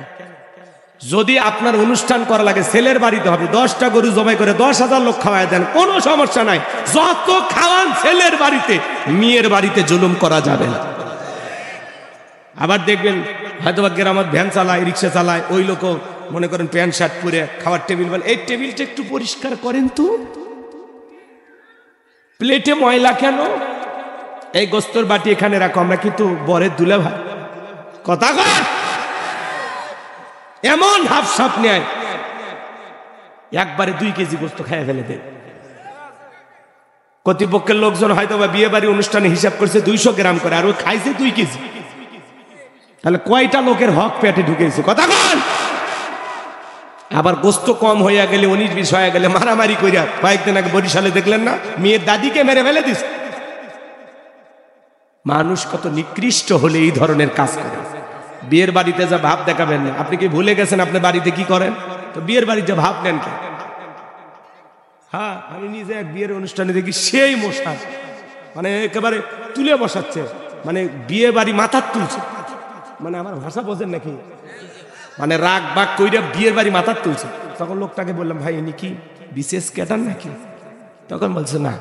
যদি আপনার অনুষ্ঠান করা লাগে ছেলের বাড়িতে হবে, 10টা গরু জবাই করে 10,000 লোক খাওয়াই দেন, কোনো সমস্যা নাই। যত খাওয়ান ছেলের বাড়িতে, মেয়ের বাড়িতে জুলুম করা যাবে না। আবার দেখবেন হয়তো বা গ্রামের ভ্যান চালায়, রিক্সা চালায়, ওই লোক মনে করেন প্যান্ট শার্ট পরে খাওয়ার টেবিল বলে এই টেবিলটা একটু পরিষ্কার করেন তো, প্লেটে ময়লা কেন? এই গোস্তর বাটি এখানে রাখো, আমরা কিন্তু বরের দুলা ভাই। কথা কর, এমন হাফ সাপ নেয় একবারে 2 কেজি গোস্ত খেয়ে ফেলে দেয়। কর্তৃপক্ষের লোকজন হয়তো বা বিয়ে বাড়ি অনুষ্ঠানে হিসাব করছে 200 গ্রাম করে, আর ও খাইছে 2 কেজি। তাহলে কয়টা লোকের হক পেটে ঢুকেছে? কথা কন। আবার গোস্ত কম হইয়া গেলে 19-20 হয়ে গেলে মারামারি করিয়া, কয়েকদিন আগে বরিশালে দেখলেন না, মেয়ের দাদিকে মেরে ফেলে দিস। মানুষ কত নিকৃষ্ট হলে এই ধরনের কাজ করে। বিয়ের বাড়িতে যা ভাব দেখাবেন না। আপনি কি ভুলে গেছেন আপনি বাড়িতে কি করেন? তো বিয়ের বাড়িতে ভাব নেন কেন? হ্যাঁ, আমি নিজে এক বিয়ের অনুষ্ঠানে দেখি সেই মশা মানে একেবারে তুলে বসাচ্ছে, মানে বিয়ে বাড়ি মাথার তুলছে। মানে আমার ভাষা বোঝেন নাকি? মানে রাগ বাগ কইরা বিয়ের বাড়ি মাথার তুলছে। তখন লোকটাকে বললাম, ভাই ইনি কি বিশেষ ক্যাটার নাকি? তখন বলছে না।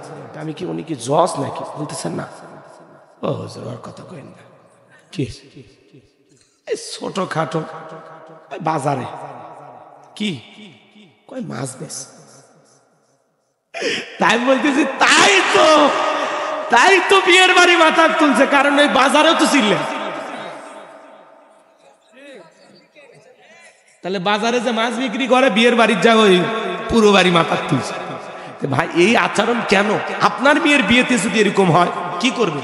আমি কি উনি কি জজ নাকি? বলতেছেন না। ও ওর কথা কইেন না। কি ছোট খাটো বাজারে কি কয় মাছ বেশ। তাই বলতেছি তাই তো বিয়ের বাড়ি মাথার তুলছে, কারণ ওই বাজারেও তো ছিলেন। তাহলে বাজারে যে মাছ বিক্রি করে বিয়ের বাড়ির যা ওই পুরো বাড়ি মাথার তুলছে। ভাই এই আচরণ কেন? আপনার মেয়ের বিয়েতে যদি এরকম হয় কি করবে?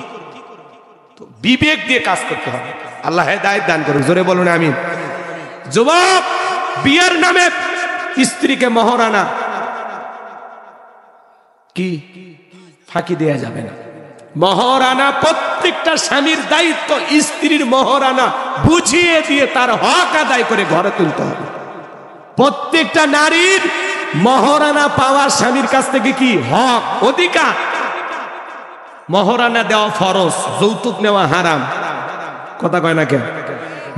তো বিবেক দিয়ে কাজ করতে হবে। আল্লাহ হেদায়েত দান করুন। জোরে বলুন আমিন। যুবক, বিয়ের নামে স্ত্রীকে মহারানা কি ফাঁকি দেয়া যাবে না। মহারানা প্রত্যেকটা স্বামীর দায়িত্ব স্ত্রীর মহারানা বুঝিয়ে দিয়ে তার হক আদায় করে ঘরে তুলতে হবে। প্রত্যেকটা নারীর মহারানা পাওয়ার স্বামীর কাছ থেকে কি হক, অধিকার। মহারানা দেওয়া ফরজ, যৌতুক নেওয়া হারাম। কথা কয় না কেন?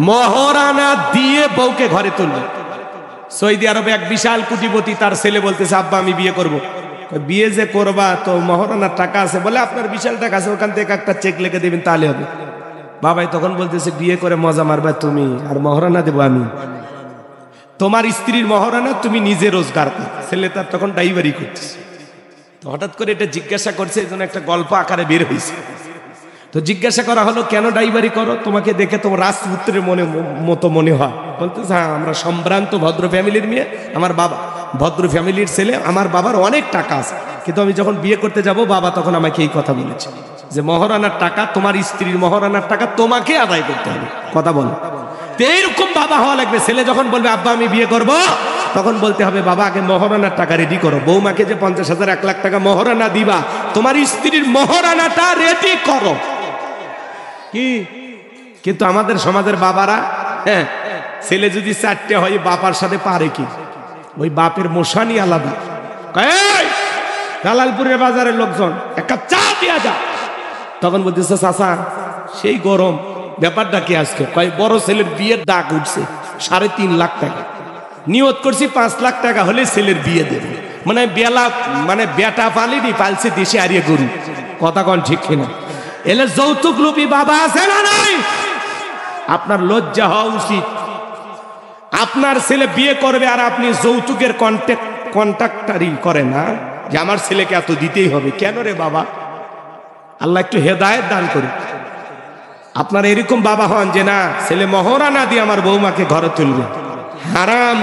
মহারানা দিয়ে বউকে ঘরে তুলবে। সৌদি আরবে এক বিশাল কোটিপতি, তার ছেলে বলতেছে, আব্বা আমি বিয়ে করব। বিয়ে যে করবা তো মহারানার টাকা আছে? বলে আপনার বিশাল টাকা আছে, ওখান থেকে একটা চেক লিখে দেবেন তাহলে হবে। বাবাই তখন বলতেছে, বিয়ে করে মজা মারবা তুমি, আর মহারানা দেবো আমি? তোমার স্ত্রীর মহারানা তুমি নিজে রোজগার কর। ছেলে তার তখন ড্রাইভারি করতেছে। তো হঠাৎ করে এটা জিজ্ঞাসা করছে, এই জন্য একটা গল্প আকারে বের হয়েছে। তো জিজ্ঞাসা করা হলো, কেন ড্রাইভারি করো? তোমাকে দেখে তোমার রাজপুত্রের মতো মনে হয়। বলতেছে, হ্যাঁ আমরা সম্ভ্রান্ত ভদ্র ফ্যামিলির মেয়ে, আমার বাবা ভদ্র ফ্যামিলির ছেলে, আমার বাবার অনেক টাকা আছে, কিন্তু আমি যখন বিয়ে করতে যাব বাবা তখন আমাকে এই কথা বলেছে যে মহারানার টাকা, তোমার স্ত্রীর মহারানার টাকা তোমাকে আদায় করতে হবে। কথা বলো। এইরকম বাবা হওয়া লাগবে। ছেলে যখন বলবে আব্বা আমি বিয়ে করব, তখন বলতে হবে, বাবা আগে মহারানার টাকা রেডি করো। বৌমাকে যে 50,000 1 লাখ টাকা মহারানা দিবা, তোমার স্ত্রীর মহারানাটা রেডি করো। কি কিন্তু আমাদের সমাজের বাবারা, হ্যাঁ ছেলে যদি 4টে হয় বাবার সাথে পারে কি? ওই বাপের মশানি আলাদা। দালালপুরের বাজারের লোকজন এক কাপ চা দিয়া যা। তখন বলতেছে, চাচা সেই গরম, ব্যাপারটা কি আজকে? কয় বড় ছেলের বিয়ের ডাক উঠছে, 3.5 লাখ টাকা নিয়ত করছি, 5 লাখ টাকা হলে ছেলের বিয়ে দেবে। মানে বেটা পালিনি, পালছে দেশে হারিয়ে গরু। কথা কন ঠিক কিনা? এলে যৌতুক লোভী বাবা আছে না নাই? আপনার লজ্জা হওয়া উচিত। আপনার ছেলে বিয়ে করবে আর আপনি যৌতুকের কন্ট্রাক্টারি করেন না, যে আমার ছেলেকে এত দিতেই হবে। কেন রে বাবা? আল্লাহ একটু হেদায়েত দান করুন। আপনারা এরকম বাবা হন যে না, ছেলে মহারানা দিয়ে আমার বৌমাকে ঘরে তুলবে। হারাম,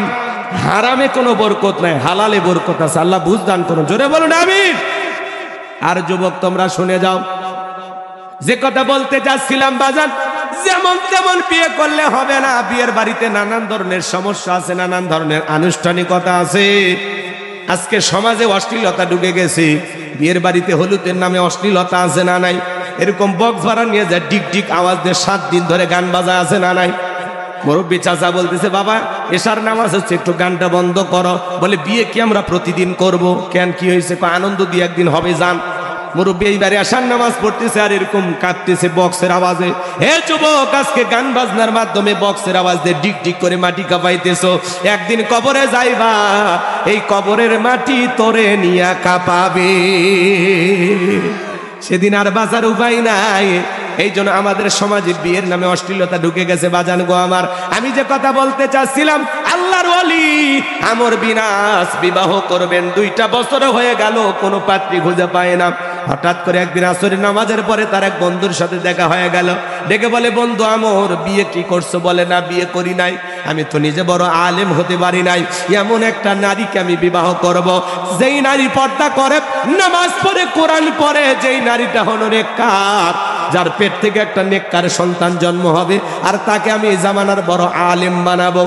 হারামে কোনো বরকত নাই, হালালে বরকত আছে। আল্লাহ বুঝ দান করুন। জোরে বলুন আমিন। আর যুবক তোমরা শুনে যাও, যে কথা বলতে যাচ্ছিলাম বাজান, যেমন তেমন বিয়ে করলে হবে না। বিয়ের বাড়িতে নানান ধরনের সমস্যা আছে, নানান ধরনের আনুষ্ঠানিকতা আছে। আজকে সমাজে অশ্লীলতা ঢুকে গেছে। বিয়ের বাড়িতে হলুদের নামে অশ্লীলতা আছে না নাই? এরকম বক্স ভাড়া নিয়ে যায়, ডিক ডিক আওয়াজ দিয়ে 7 দিন ধরে গান বাজা আছে না নাই? মুরব্বী চাচা বলতেছে, বাবা এশার নামাজ হচ্ছে, একটু গানটা বন্ধ করো। বলে বিয়ে কি আমরা প্রতিদিন করব? কেন কি হয়েছে? আনন্দ দিয়ে একদিন হবে, যান। মুরব্বী এইবারে আশার নামাজ পড়তেছে আর এরকম কাঁদতেছে বক্সের আওয়াজে। হে যুবক, আজকে গান বাজনার মাধ্যমে বক্সের আওয়াজ দিয়ে ডিক ডিক করে মাটি কাঁপাইতেছো। একদিন কবরে যাইবা, এই কবরের মাটি তোরে নিয়া কাঁপাবে। সেদিন আর বাজার উপায় নাই। এই জন্য আমাদের সমাজে বিয়ের নামে অশ্লীলতা ঢুকে গেছে। বাজান গো আমার, আমি যে কথা বলতে চাচ্ছিলাম, আল্লাহর ওলি আমর বিনাশ বিবাহ করবেন, 2টা বছর হয়ে গেল কোনো পাত্রী খুঁজে পায় না। হঠাৎ করে একদিন আসরের নামাজের পরে তার এক বন্ধুর সাথে দেখা হয়ে গেল। ডেকে বলে, বন্ধু আমর বিয়ে কি করছো? বলে, না বিয়ে করি নাই, আমি তো নিজে বড় আলেম হতে পারি নাই, এমন একটা নারীকে আমি বিবাহ করব যেই নারী পর্দা করে, নামাজ পড়ে, কোরআন পড়ে, যেই নারীটা হলো নেককার, যার পেট থেকে একটা নেককার সন্তান জন্ম হবে, আর তাকে আমি এই জামানার বড় আলেম বানাবো।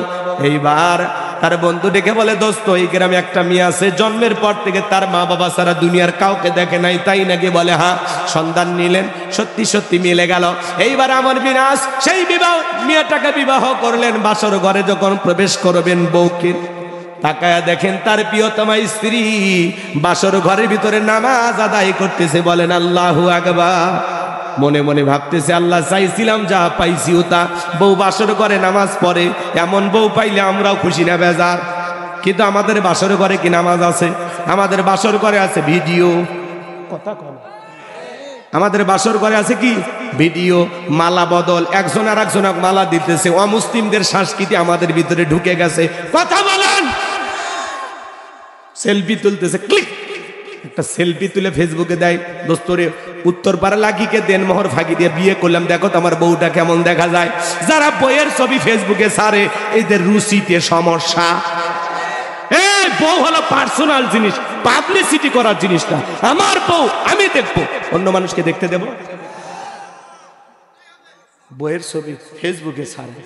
এইবার তার বন্ধু ডেকে বলে, দোস্ত এই গ্রামে একটা মেয়ে আছে, জন্মের পর থেকে তার মা বাবা সারা দুনিয়ার কাউকে দেখে নাই, তাই নাকি? বলে হ্যাঁ। সন্ধান নিলেন, সত্যি সত্যি মিলে গেল। এইবার আমর বিন আস সেই মেয়েটাকে বিবাহ করলেন। বাসর ঘরে যখন প্রবেশ করবেন, বউকে তাকায়া দেখেন তার প্রিয়তমা স্ত্রী বাসর ঘরের ভিতরে নামাজ আদায় করতেছে। বলেন আল্লাহু আকবার। মনে মনে ভাবতেছে, আল্লাহ চাইছিলাম যা পাইছিও তা। বউ বাসর ঘরে নামাজ পড়ে, এমন বউ পাইলে আমরাও খুশি না বেজার? কিন্তু আমাদের বাসর ঘরে কি নামাজ আছে? আমাদের বাসর ঘরে আছে ভিডিও। কথা কম। আমাদের বাসর ঘরে আছে কি? ভিডিও, মালা বদল, একজন আর একজন মালা দিতেছে। অমুসলিমদের সংস্কৃতি আমাদের ভিতরে ঢুকে গেছে। কথা বলেন। সেলফি তুলতেছে, ক্লিক, একটা সেলফি তুলে ফেসবুকে দেয়, দোস্তরে উত্তর পাড়া লাগিকে দেন মোহর ফাঁকি দিয়ে বিয়ে করলাম, দেখো তো আমার বউটা কেমন দেখা যায়। যারা বইয়ের ছবি ফেসবুকে ছাড়ে, এদের রুচিতে সমস্যা। এই বউ হলো পার্সোনাল জিনিস, পাবলিসিটি করার জিনিসটা। আমার বউ আমি দেখবো, অন্য মানুষকে দেখতে দেব? বইয়ের ছবি ফেসবুকে ছাড়ে,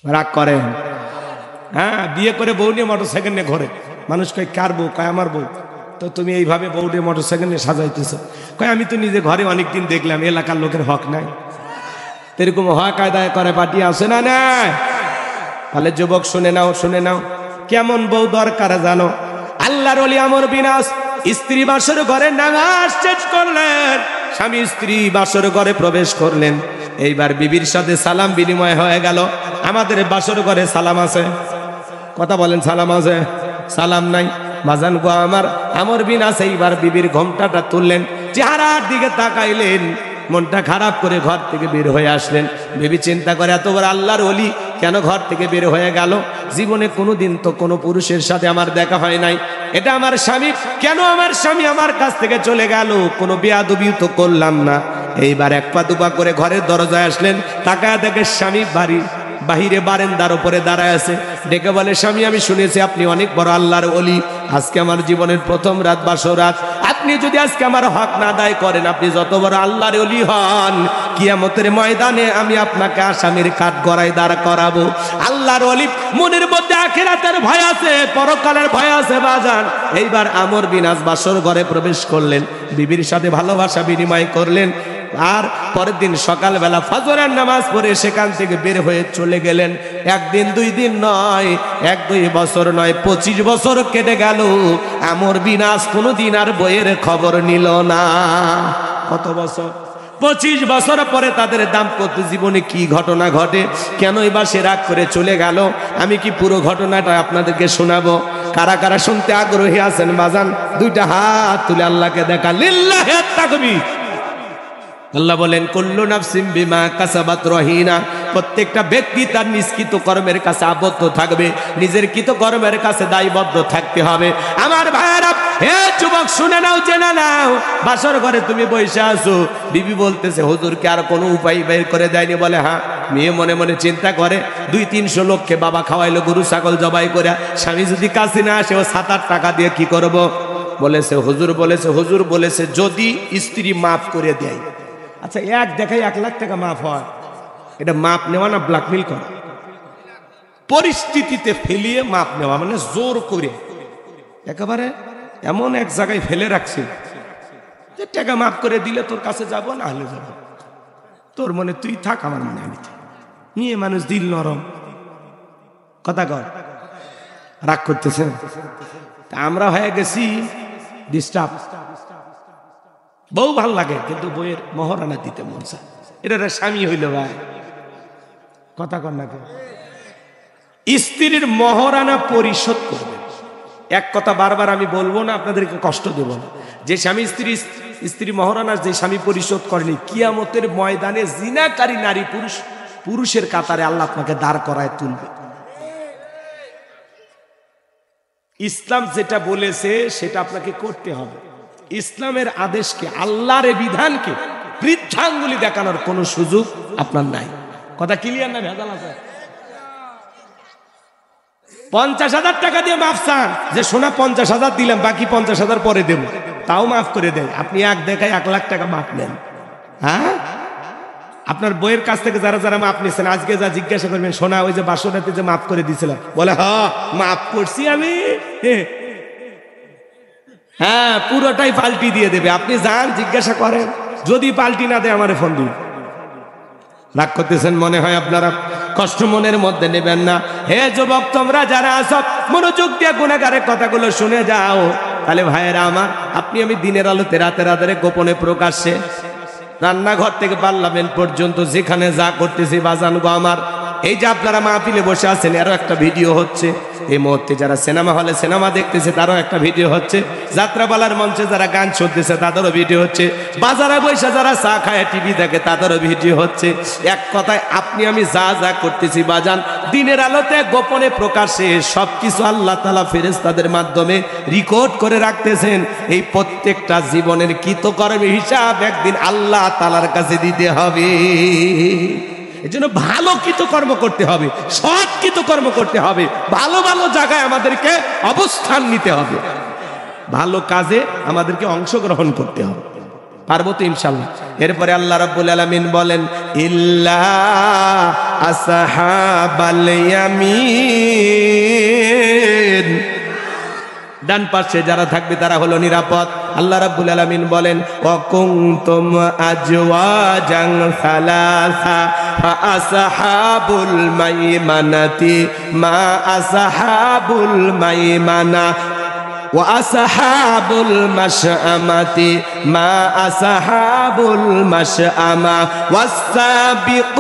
রাগ করেন? হ্যাঁ, বিয়ে করে বউ নিয়ে মোটরসাইকেল নিয়ে ঘরে, মানুষ কয় কার বউ? কয় আমার বউ। তো তুমি এইভাবে বউ নিয়ে মোটরসাইকেল নিয়ে সাজাইতেছো? কয় আমি তো নিজে ঘরে অনেকদিন দেখলাম, এলাকার লোকের হক নাই। এরকম হক আদায় করে পার্টি আসে না? না। তাহলে যুবক শুনে নাও, শুনে নাও, কেমন বউ দরকার জানো? আল্লাহর ওলি আমর বিন আস স্ত্রী বাসর ঘরে নামাজ শেষ করলেন, স্বামী স্ত্রী বাসর ঘরে প্রবেশ করলেন। এইবার বিবির সাথে সালাম বিনিময় হয়ে গেল। আমাদের বাসর ঘরে সালাম আছে? কথা বলেন, সালাম আছে? সালাম নাই। বাজান গো আমার, আমর বিন আস এইবার বিবির ঘোমটাটা তুললেন, চেহারার দিকে তাকাইলেন, মনটা খারাপ করে ঘর থেকে বের হয়ে আসলেন। বিবি চিন্তা করে, এত বড় আল্লাহর ওলি কেন ঘর থেকে বের হয়ে গেল? জীবনে কোনোদিন তো কোনো পুরুষের সাথে আমার দেখা হয় নাই, এটা আমার স্বামী, কেন আমার স্বামী আমার কাছ থেকে চলে গেল? কোনো বেয়াদবিও তো করলাম না। এইবার এক পা দুপা করে ঘরের দরজায় আসলেন, তাকায় দেখে স্বামী বাহিরে বারান্দার উপরে দাঁড়ায় আছে। ডেকে বলে, স্বামী আমি শুনেছি আপনি অনেক বড় আল্লাহর ওলি, আজকে আমার জীবনের প্রথম রাত বাসর রাত, আপনি যদি আজকে আমার হক না আদায় করেন, আপনি যত বড় আল্লাহর ওলি হন, কিয়ামতের ময়দানে আমি আপনাকে আসামির কাঠ গড়ায় দাঁড় করাবো। আল্লাহর ওলি মনের মধ্যে আখিরাতের ভয় আছে, পরকালের ভয় আছে বাজান। এইবার আমর বিন আস বাসর ঘরে প্রবেশ করলেন, বিবির সাথে ভালোবাসা বিনিময় করলেন। আর পরের দিন সকালবেলা ফজরের নামাজ পড়ে সেখান থেকে বের হয়ে চলে গেলেন। একদিন দুই দিন নয়, এক দুই বছর নয়, 25 বছর কেটে গেল। আমর বিন আস কোনোদিন আর বইয়ের খবর নিল না। কত বছর? 25 বছর পরে তাদের দাম্পত্য জীবনে কি ঘটনা ঘটে, কেন এবার সে রাগ করে চলে গেল, আমি কি পুরো ঘটনাটা আপনাদেরকে শোনাবো? কারা কারা শুনতে আগ্রহী আছেন বাজান? দুইটা হাত তুলে আল্লাহকে দেখা, লিল্লাহি তাকবীর। আল্লাহ বলেন, কুল্লু নাফসিন বিমা কাসাবাত রহিনা, প্রত্যেকটা ব্যক্তি তার নিষ্কৃত কর্মের কাছে আবদ্ধ থাকবে, নিজের কৃত কর্মের কাছে দায়বদ্ধ থাকতে হবে। আমার ভাইয়েরা, হে যুবক শুনে নাও, জেনে নাও, বাসর ঘরে তুমি বসে আছো, বিবি বলতেছে হুজুরকে আর কোনো উপায় বের করে দেয়নি? বলে হ্যাঁ। মেয়ে মনে মনে চিন্তা করে, 200-300 লোককে বাবা খাওয়াইলো গরু ছাগল জবাই করে, স্বামী যদি কাছে না আসে, ও 7-8 টাকা দিয়ে কি করব? বলেছে হুজুর বলেছে যদি স্ত্রী মাফ করে দেয়। আচ্ছা, এক দেখাই 1 লাখ টাকা মাফ হয়? এটা মাপ নেওয়া না ব্ল্যাকমেল করা? পরিস্থিতিতে ফেলিয়ে মাপ নেওয়া, মানে জোর করে একেবারে এমন এক জায়গায় ফেলে রাখছে যে টাকা মাফ করে দিলে তোর কাছে যাব, না হলে যাব, তোর মনে তুই থাক, আমার মনে আমি থাক। নিয়ে মানুষ দিল নরম, কথা কর, রাগ করতেছে। আমরা হয়ে গেছি ডিস্টার্ব। বউ ভাল লাগে, কিন্তু বইয়ের মহারানা দিতে মন চায়। এটা স্বামী হইল ভাই, কথা কর না। স্ত্রীর মহারানা পরিশোধ করবে। এক কথা বারবার আমি বলবো না, আপনাদেরকে কষ্ট দেব না। যে স্বামী স্ত্রী মহারানা যে স্বামী পরিশোধ করেনি, কিয়ামতের ময়দানে জিনাকারী নারী পুরুষের কাতারে আল্লাহ আপনাকে দাঁড় করায় তুলবে। ইসলাম যেটা বলেছে সেটা আপনাকে করতে হবে। ইসলামের আদেশকে, আল্লাহর বিধানকে বৃদ্ধাঙ্গুলি দেখানোর কোনো সুযোগ আপনার নাই। কথা ক্লিয়ার না ভেজাল আছে? 50,000 টাকা দিয়ে মাফ চান যে সোনা 50,000 দিলাম, বাকি 50,000 পরে দেব, তাও মাফ করে দেন। আপনি এক দেখায় 1 লাখ টাকা মাফ নেন। হ্যাঁ, আপনার বইয়ের কাছ থেকে যারা যারা মাপ নিচ্ছেন, আজকে যা জিজ্ঞাসা করবেন, সোনা ওই যে বাসনাতে যে মাফ করে দিয়েছিলাম, বলে হ্যাঁ মাফ করছি আমি, হ্যাঁ পুরোটাই পাল্টি দিয়ে দেবে। আপনি যান জিজ্ঞাসা করেন, যদি পাল্টি না দেয় আমারে ফোন দিন। রাগ করতেছেন মনে হয় আপনারা, কষ্ট মনের মধ্যে নেবেন না। হে যুবক, তোমরা যারা আছো মনোযোগ দিয়ে গুনাহগারের কথাগুলো শুনে যাও। তাহলে ভাইয়েরা আমার, আপনি আমি দিনের আলোতে রাতের আধারে গোপনে প্রকাশ্যে রান্নাঘর থেকে পার্লামেন্ট পর্যন্ত যেখানে যা করতেছি বাজান গো আমার, এই যে আপনারা মাহফিলে বসে আছেন এরও একটা ভিডিও হচ্ছে, এই মুহূর্তে যারা সিনেমা হলে সিনেমা দেখতেছে তারও একটা ভিডিও হচ্ছে, যাত্রাপালার মঞ্চে যারা গান শুনতেছে তাদেরও ভিডিও হচ্ছে, বাজারে বসে যারা চা খায় টিভি দেখে তাদেরও ভিডিও হচ্ছে। এক কথায় আপনি আমি যা যা করতেছি বাজান, দিনের আলোতে গোপনে প্রকাশ্যে সবকিছু আল্লাহ তাআলা ফেরেশতাদের মাধ্যমে রেকর্ড করে রাখতেছেন। এই প্রত্যেকটা জীবনের কৃতকর্মের হিসাব একদিন আল্লাহ তাআলার কাছে দিতে হবে। এই জন্য ভালো কৃতকর্ম করতে হবে, সৎ কৃতকর্ম করতে হবে, ভালো ভালো জায়গায় আমাদেরকে অবস্থান নিতে হবে, ভালো কাজে আমাদেরকে অংশগ্রহণ করতে হবে। পারবো তো ইনশাআল্লাহ। এরপরে আল্লাহ রাব্বুল আলামিন বলেন, ইল্লা আসহাবাল ইয়ামিন, ডান পাশে যারা থাকবে তারা হলো নিরাপদ। আল্লাহ রাব্বুল আলামিন বলেন, ওয়া কুনতুম আজওয়াজান সালাসা ফা আসহাবুল মাইমানাতি মা আসহাবুল মাইমানা ওয়া আসহাবুল মাশআমাতি মা আসহাবুল মাশআমা ওয়াস-সাবিকুনাস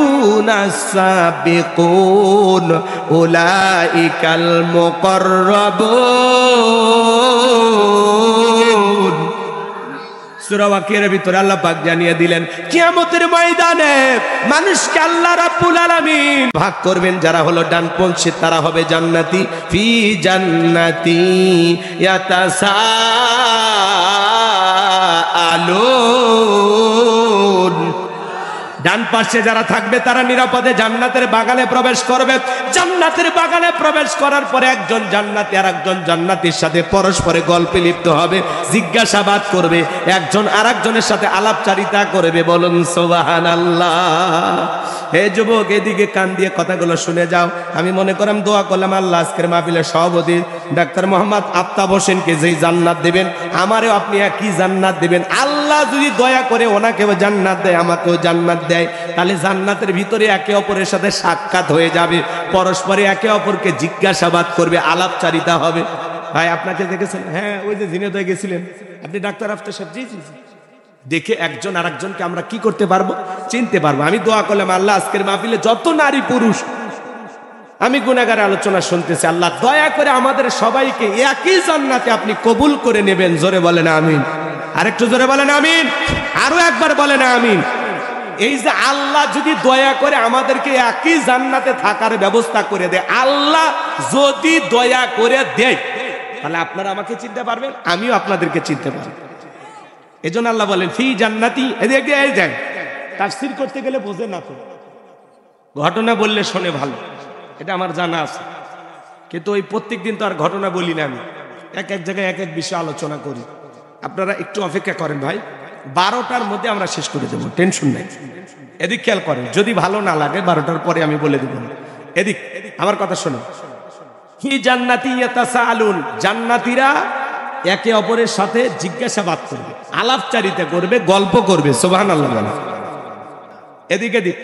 সাবিকুন উলাইকাল মুকাররাবুন। সূরা ওয়াকিয়ার ভিতরে আল্লাহ পাক জানিয়ে দিলেন, কিয়ামতের ময়দানে মানুষকে আল্লাহ রাব্বুল আলামিন ভাগ করবেন, যারা হলো ডানপন্থী তারা হবে জান্নাতি, ফি জান্নাতি ইয়াতাসাআলুন। ডান পাশে যারা থাকবে তারা নিরাপদে জান্নাতের বাগানে প্রবেশ করবে। জান্নাতের বাগানে প্রবেশ করার পরে একজন জান্নাতি আর একজন জান্নাতীর সাথে পরস্পরে গল্পে লিপ্ত হবে, জিজ্ঞাসাবাদ করবে, একজন আরেকজনের সাথে আলাপচারিতা করবে। বলুন সুবহানাল্লাহ। হে যুবক, এদিকে কান দিয়ে কথাগুলো শুনে যাও। আমি মনে করলাম দোয়া করলাম আল্লাহ আজকের মাহফিলের সভাপতি ডাক্তার মোহাম্মদ আফতাব হোসেনকে যেই জান্নাত দেবেন, আমারেও আপনি একই জান্নাত দেবেন। আল্লাহ যদি দয়া করে ওনাকেও জান্নাত দেয়, আমাকেও জান্নাত দেয়, তাহলে জান্নাতের ভিতরে একে অপরের সাথে সাক্ষাৎ হয়ে যাবে, পরস্পরে একে অপরকে জিজ্ঞাসাবাদ করবে, আলাপচারিতা হবে। ভাই আপনাকে দেখেছেন? হ্যাঁ, ওই যে ঝিনাইদহে গেছিলেন আপনি, ডাক্তার আফতাব সাহেব। জি জি জি। দেখে একজন আরেকজনকে আমরা কি করতে পারবো? চিনতে পারবো। আমি দোয়া করলাম আল্লাহ আজকের মাহফিলে যত নারী পুরুষ আমি গুনাহগারের আলোচনা শুনতেছি, আল্লাহ দয়া করে আমাদের সবাইকে একই জান্নাতে আপনি কবুল করে নেবেন। জোরে বলেন আমিন। আরেকটু জোরে বলেন আমিন। আরো একবার বলেন আমিন। এই যে আল্লাহ যদি দয়া করে আমাদেরকে একই জান্নাতে থাকার ব্যবস্থা করে দেয়, আল্লাহ যদি দয়া করে দেয়, তাহলে আপনারা আমাকে চিনতে পারবেন, আমিও আপনাদেরকে চিনতে পারবো। এজন্য আল্লাহ বলেন ফি জান্নাতি। এদিকে এই যান, তাফসীর করতে গেলে বোঝে না তো, ঘটনা বললে শোনে ভালো, এটা আমার জানা আছে, কিন্তু ওই প্রত্যেক দিন তো আর ঘটনা বলি না। আমি এক এক জায়গায় এক এক বিষয়ে আলোচনা করি। আপনারা একটু অপেক্ষা করেন ভাই, 12টার মধ্যে আমরা শেষ করে দেবো, টেনশন নেই। এদিক খেয়াল করেন, যদি ভালো না লাগে 12টার পরে আমি বলে দেব। এদিক আমার কথা শোনো। কি জান্নাতি ইয়াতাসাআলুন, জান্নাতীরা একে অপরের সাথে জিজ্ঞাসাবাদ করবে, আলাপচারিতা করবে, গল্প করবে। সুবহানাল্লাহ। এদিকে দিক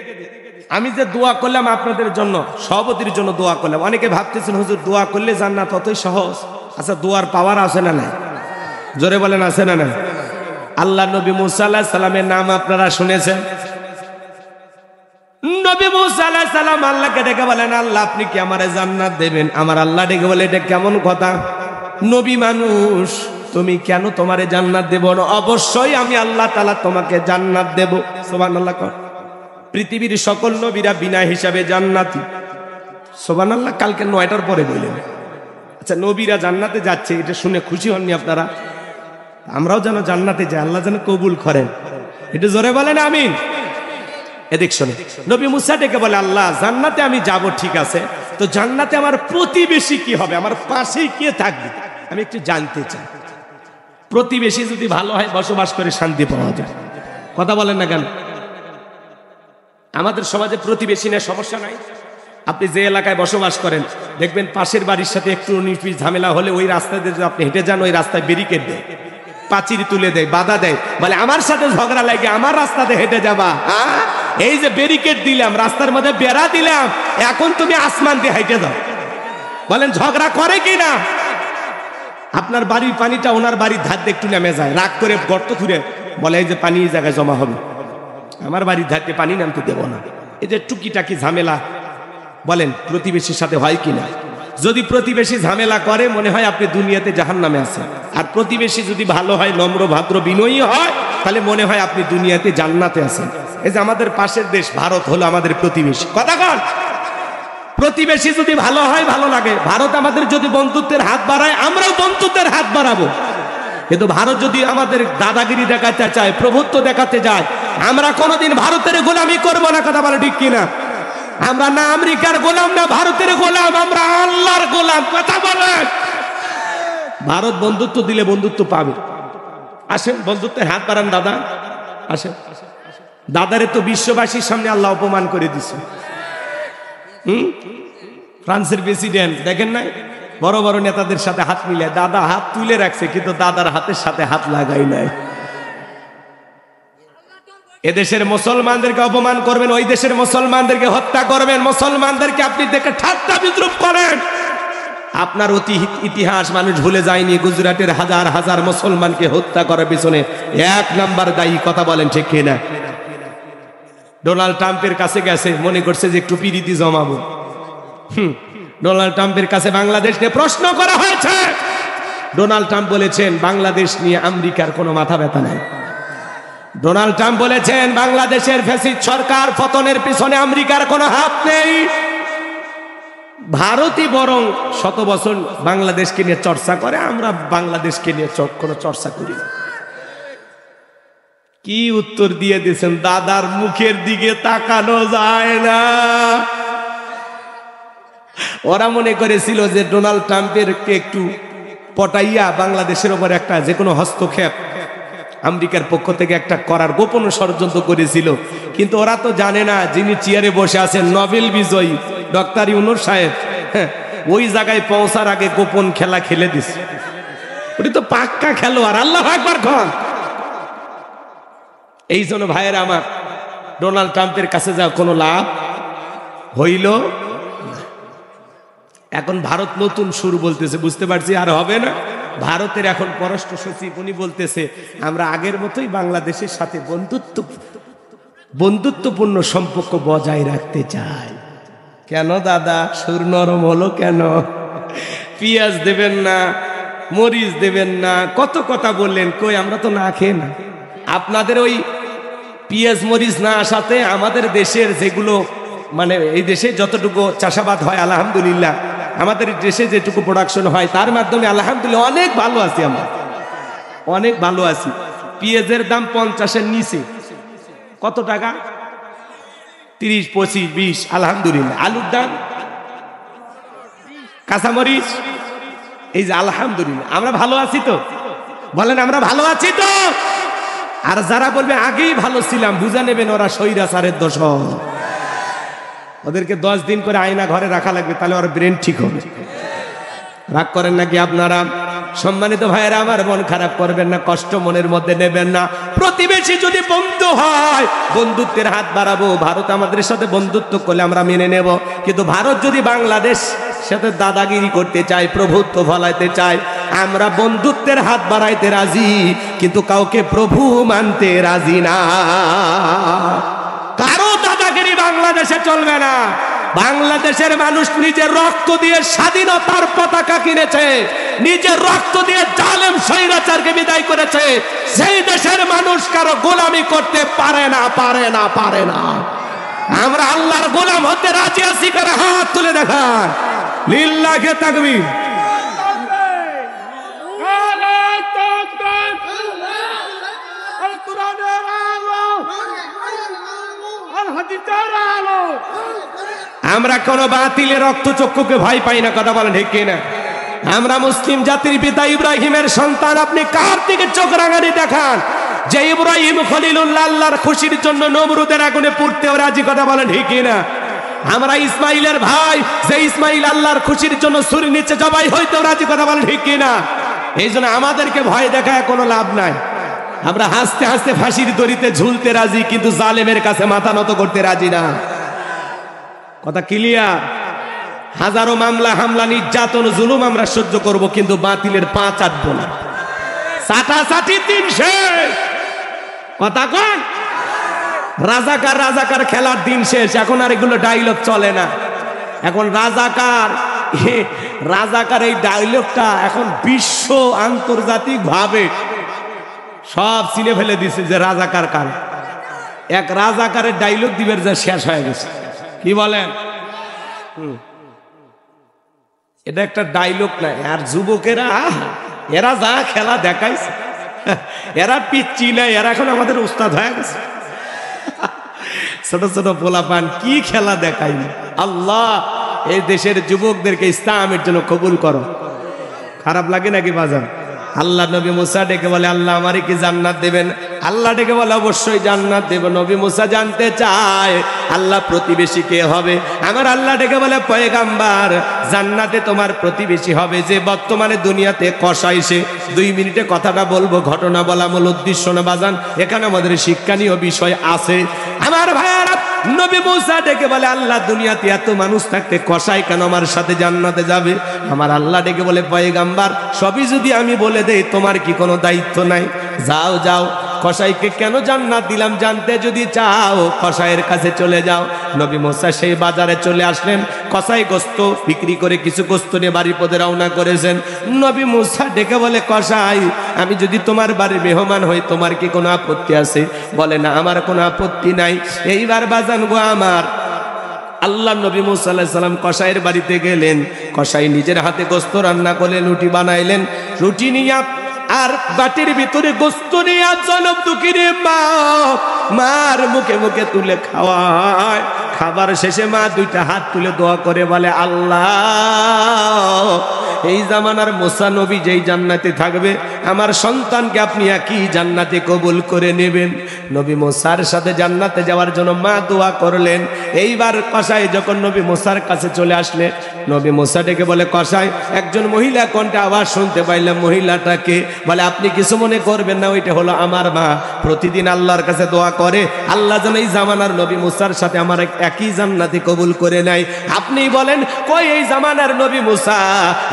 আমি যে দোয়া করলাম আপনাদের জন্য, সভাপতির জন্য দোয়া করলাম, অনেকে ভাবতেছেন হুজুর দোয়া করলে জান্নাত অতই সহজ। আচ্ছা, দোয়ার পাওয়ার আছে না নাই? জোরে বলেন আছে না নাই? আল্লাহ নবী মুসা আলাইহিস সালামের নাম আপনারা শুনেছেন। নবী মুসা আলাইহিস সালাম আল্লাহকে ডেকে বলেন, আল্লাহ আপনি কি আমারে জান্নাত দেবেন? আমার আল্লাহ ডেকে বলে, এটা কেমন কথা? নবী মানুষ, তুমি কেন তোমারে জান্নাত দেব না? অবশ্যই আমি আল্লাহ তাআলা তোমাকে জান্নাত দেব। সুবহানাল্লাহ। পৃথিবীর সকল নবীরা বিনা হিসাবে জান্নাতি। সুবহানাল্লাহ। কালকে 9টার পরে বললেন, আচ্ছা, নবীরা জান্নাতে যাচ্ছে, এটা শুনে খুশি হননি আপনারা? আমরাও যেন জান্নাতে যাই, আল্লাহ যেন কবুল করেন, এটা জোরে বলেন আমিন। এদিক শোনে, নবী মুসা ডেকে বলে, আল্লাহ জান্নাতে আমি যাব ঠিক আছে, তো জান্নাতে আমার প্রতিবেশী কি হবে, আমার পাশেই কে থাকবে, আমি একটু জানতে চাই। প্রতিবেশী যদি ভালো হয় বসবাস করে শান্তি পাওয়া যায়। কথা বলেন না কেন? আমাদের সমাজে প্রতিবেশী নিয়ে সমস্যা নাই। আপনি যে এলাকায় বসবাস করেন দেখবেন পাশের বাড়ির সাথে একটু 19-20 ঝামেলা হলে ওই রাস্তায় যদি আপনি হেঁটে যান, ওই রাস্তায় ব্যারিকেড দেয়, পাঁচির তুলে দেয়, বাধা দেয়, বলে আমার সাথে ঝগড়া লাগে আমার রাস্তাতে হেঁটে যাবা। এই যে ব্যারিকেড দিলাম, রাস্তার মধ্যে বেড়া দিলাম, এখন তুমি আসমান দিয়ে হেঁটে যাও। বলেন ঝগড়া করে কি না? আপনার বাড়ির পানিটা ওনার বাড়ির ধার দিয়ে একটু নেমে যায়, রাগ করে গর্ত খুঁড়ে বলে এই যে পানি এই জায়গায় জমা হবে, আমার বাড়ির ধার দিয়ে পানি নামতে দেবো না। এই যে টুকিটাকি ঝামেলা, বলেন প্রতিবেশীর সাথে হয় কিনা? যদি প্রতিবেশী ঝামেলা করে মনে হয় আপনি দুনিয়াতে জাহান্নামে আছেন, আর প্রতিবেশী যদি ভালো হয়, নম্র ভদ্র বিনয়ী হয়, তাহলে মনে হয় আপনি দুনিয়াতে জান্নাতে আছেন। এই যে আমাদের পাশের দেশ ভারত হলো আমাদের প্রতিবেশী, কথা কন। প্রতিবেশী যদি ভালো হয় ভালো লাগে। ভারত আমাদের যদি বন্ধুত্বের হাত বাড়ায়, আমরাও বন্ধুত্বের হাত বাড়াবো। কিন্তু ভারত যদি আমাদের দাদাগিরি দেখাতে চায়, প্রভুত্ব দেখাতে যায়, আমরা কোনোদিন ভারতের গোলামি করব না। কথা বলে ঠিক কিনা? আমরা না আমেরিকার গোলাম, না ভারতের গোলাম, আমরা আল্লাহর গোলাম। কথা বলেন। ভারত বন্ধুত্ব দিলে বন্ধুত্ব পাবে। আসেন বন্ধুত্বের হাত বাড়ান দাদা, আসেন। দাদারে তো বিশ্ববাসীর সামনে আল্লাহ অপমান করে দিছে। ফ্রান্সের প্রেসিডেন্ট দেখেন নাই, বড় বড় নেতাদের সাথে হাত মিলে, দাদা হাত তুলে রাখছে কিন্তু দাদার হাতের সাথে হাত লাগাই নাই। এদেশের মুসলমানদেরকে অপমান করবেন, ওই দেশের মুসলমানদেরকে হত্যা করবেন, মুসলমানদেরকে আপনি দেখে ঠাট্টা বিদ্রুপ করেন। আপনার অতীত ইতিহাস মানুষ ভুলে যায়নি। গুজরাটের হাজার হাজার মুসলমানকে হত্যা করার পিছনে 1 নাম্বার দায়ী। কথা বলেন ঠিক কিনা? ডোনাল্ড ট্রাম্পের কাছে গেছে, মনে করছে যে একটু পিরিতি জমাবো। ডোনাল্ড ট্রাম্পের কাছে বাংলাদেশ নিয়ে প্রশ্ন করা হয়েছে। ডোনাল্ড ট্রাম্প বলেছেন বাংলাদেশ নিয়ে আমেরিকার কোনো মাথা ব্যথা নাই। ডোনাল্ড ট্রাম্প বলেছেন বাংলাদেশের ফ্যাসিস্ট সরকার পতনের পিছনে আমেরিকার কোনো হাত নেই। ভারতই বরং শত বছর বাংলাদেশকে নিয়ে চর্চা করে, আমরা বাংলাদেশকে নিয়ে কোনো চর্চা করি না। কি উত্তর দিয়ে দিয়েছেন? দাদার মুখের দিকে তাকানো যায় না। ওরা মনে করেছিল যে ডোনাল্ড ট্রাম্পের একটু পটাইয়া বাংলাদেশের উপর একটা যে কোনো হস্তক্ষেপ আমেরিকার পক্ষ থেকে একটা করার গোপন ষড়যন্ত্র করেছিল। কিন্তু ওরা তো জানে না যিনি চেয়ারে বসে আছেন নোবেল বিজয়ী ডক্টর ইউনূস সাহেব, ওই জায়গায় পৌঁছার আগে গোপন খেলা খেলে দিছে। ওটি তো পাক্কা খেলোয়াড়। আল্লাহু আকবার খান। এই জন্য ভাইয়েরা আমার, ডোনাল্ড ট্রাম্পের কাছে যাওয়া কোনো লাভ হইল না। এখন ভারত নতুন সুর বলতেছে, বুঝতে পারছি আর হবে না। ভারতের এখন পররাষ্ট্র সচিব উনি বলতেছে আমরা আগের মতোই বাংলাদেশের সাথে বন্ধুত্বপূর্ণ সম্পর্ক বজায় রাখতে চাই। কেন দাদা সুর নরম হলো কেন? পেঁয়াজ দেবেন না, মরিচ দেবেন না, কত কথা বললেন, কই আমরা তো না খেয়ে না। আপনাদের ওই পেঁয়াজ মরিচ না আসাতে আমাদের দেশের যেগুলো মানে এই দেশে যতটুকু চাষাবাদ হয় আলহামদুলিল্লাহ, আমাদের দেশে যেটুকু প্রোডাকশন হয় তার মাধ্যমে আলহামদুলিল্লাহ অনেক ভালো আছি, আমরা অনেক ভালো আছি। পেঁয়াজের দাম 50-এর নিচে। কত টাকা? 30, 25, 20 আলহামদুলিল্লাহ। আলুর দাম, কাঁচামরিচ, এই যে আলহামদুলিল্লাহ আমরা ভালো আছি তো। বলেন আমরা ভালো আছি তো। আর যারা বলবে আগেই ভালো ছিলাম, বুঝা নেবেন ওরা স্বৈরাচারের দোষর। ওদেরকে 10 দিন করে আয়না ঘরে রাখা লাগবে, তাহলে ওর ব্রেন ঠিক হবে। রাগ করেন নাকি আপনারা? সম্মানিত ভাইয়েরা আমার, মন খারাপ করবেন না, কষ্ট মনের মধ্যে নেবেন না। প্রতিবেশী যদি বন্ধু হয় বন্ধুত্বের হাত বাড়াবো। ভারত আমাদের সাথে বন্ধুত্ব করলে আমরা মেনে নেব, কিন্তু ভারত যদি বাংলাদেশ সাথে দাদাগিরি করতে চায়, প্রভুত্ব ফলাইতে চায়, আমরা বন্ধুত্বের হাত বাড়াইতে রাজি, কিন্তু কাউকে প্রভু মানতে রাজি না। কারো দাদাগিরি বাংলাদেশে চলবে না। বাংলাদেশের মানুষ নিজের রক্ত দিয়ে স্বাধীনতার পতাকা কিনেছে, নিজের রক্ত দিয়ে জালেম স্বৈরাচারকে বিদায় করেছে। সেই দেশের মানুষ কারো গোলামি করতে পারে না, পারে না, পারে না। আমরা আল্লাহর গোলাম হতে রাজি আছি, কারো হাত তুলে দেখান। লিল্লাহি তাকবীর। আমরা কোন বাতিলের রক্তচক্ষুকে ভয় পাই না, কথা বলেন ঠিক কিনা? আমরা মুসলিম জাতির পিতা ইব্রাহিমের সন্তান। আপনি কার দিকে চোখ রাঙানি দেখান যে ইব্রাহিম খলিলুল্লাহ আল্লাহর খুশির জন্য নমরুদের আগুনে পুড়তেও রাজি, কথা বলেন ঠিক কিনা? আমরা ইসমাইলের ভাই, যে ইসমাইল আল্লাহর খুশির জন্য ছুরির নিচে জবাই হইতেও রাজি, কথা বলেন ঠিক কিনা? এই জন্য আমাদেরকে ভয় দেখায় কোনো লাভ নাই। আমরা হাসতে হাসতে ফাঁসির দড়িতে ঝুলতে রাজি, কিন্তু জালেমের কাছে মাথা নত করতে রাজি না। কথা ক্লিয়ার? হাজারো মামলা হামলা নির্যাতন জুলুম আমরা সহ্য করব, কিন্তু বাতিলের পা চাটবো না। চাটাচাটি দিন শেষ, কথা কন। রাজাকার রাজাকার খেলার দিন শেষ। এখন আর এগুলো ডায়লগ চলে না। এখন রাজাকার এই ডায়লগটা এখন বিশ্ব আন্তর্জাতিক ভাবে সব চিনে ফেলে দিছে যে রাজাকার কার। এক রাজাকারের ডায়লগ দিবের যা শেষ হয়ে গেছে, কি বলেন? এটা একটা ডায়লগ না। আর যুবকেরা এরা যা খেলা দেখাইছে, এরা পিচ্ছি না, এরা এখন আমাদের উস্তাদ হয়ে গেছে। ছোট ছোট পোলাপান কি খেলা দেখাইনি। আল্লাহ এই দেশের যুবকদেরকে ইসলামের জন্য কবুল করো। খারাপ লাগে নাকি বাজার? আল্লাহ নবী মুসা ডেকে বলে, আল্লাহ আমারে কি জান্নাত দেবেন? আল্লাহ ডেকে বলে, অবশ্যই জান্নাত দেব। নবী মুসা জানতে চায় আল্লাহ প্রতিবেশী কে হবে? আমার আল্লাহ ডেকে বলে, পয়গাম্বার, জান্নাতে তোমার প্রতিবেশী হবে যে বর্তমানে দুনিয়াতে কসাই। সে 2 মিনিটে কথাটা বলবো, ঘটনা বলা মূল উদ্দেশ্য না বাজান। এখানে আমাদের শিক্ষণীয় বিষয় আছে। আমার ভাইয়ারা, নবী মুসা ডেকে বলে, আল্লাহ দুনিয়াতে এত মানুষ থাকতে কসাই কেন আমার সাথে জান্নাতে যাবে? আমার আল্লাহ ডেকে বলে, পয়গাম্বার, সবই যদি আমি বলে দেই তোমার কি কোনো দায়িত্ব নাই? যাও যাও, কসাইকে কেন জান্নাত দিলাম জানতে যদি চাও কসাইয়ের কাছে চলে যাও। নবী মুসা সেই বাজারে চলে আসলেন। কসাই গোস্ত বিক্রি করে কিছু গোস্ত নিয়ে বাড়ির পথে রওনা করেছেন। নবী মুসা ডেকে বলে, কসাই, আমি যদি তোমার বাড়ির মেহমান হই তোমার কি কোনো আপত্তি আছে? বলে, না, আমার কোনো আপত্তি নাই। এইবার বাজান গো আমার, আল্লাহ নবী মুসা আলাইহিস সালাম কসাইয়ের বাড়িতে গেলেন। কসাই নিজের হাতে গোস্ত রান্না করলেন, রুটি বানাইলেন। রুটি নিয়ে আর বাটির ভিতরে গোস্ত নিয়ে জনম দুঃখিনী মার মুখে মুখে তুলে খাওয়ায়। খাবার শেষে মা 2টা হাত তুলে দোয়া করে বলে, আল্লাহ, এই জামানার মুসা নবী যেই জান্নাতে থাকবে, আমার সন্তানকে আপনি একই জান্নাতে কবুল করে নেবেন। নবী মুসার সাথে জান্নাতে যাওয়ার জন্য মা দোয়া করলেন। এইবার কসাই যখন নবী মুসার কাছে চলে আসলে, নবী মুসা ডেকে বলে, কসাই, একজন মহিলা কণ্ঠে আওয়াজ শুনতে পাইলাম। মহিলাটাকে বলে, আপনি কিছু মনে করবেন না, ওইটা হলো আমার মা। প্রতিদিন আল্লাহর কাছে দোয়া করে আল্লাহ যেন এই জামানার নবী মুসার সাথে আমার একই জান্নাতে কবুল করে নেয়। আপনি বলেন, কই এই জামানার নবী মুসা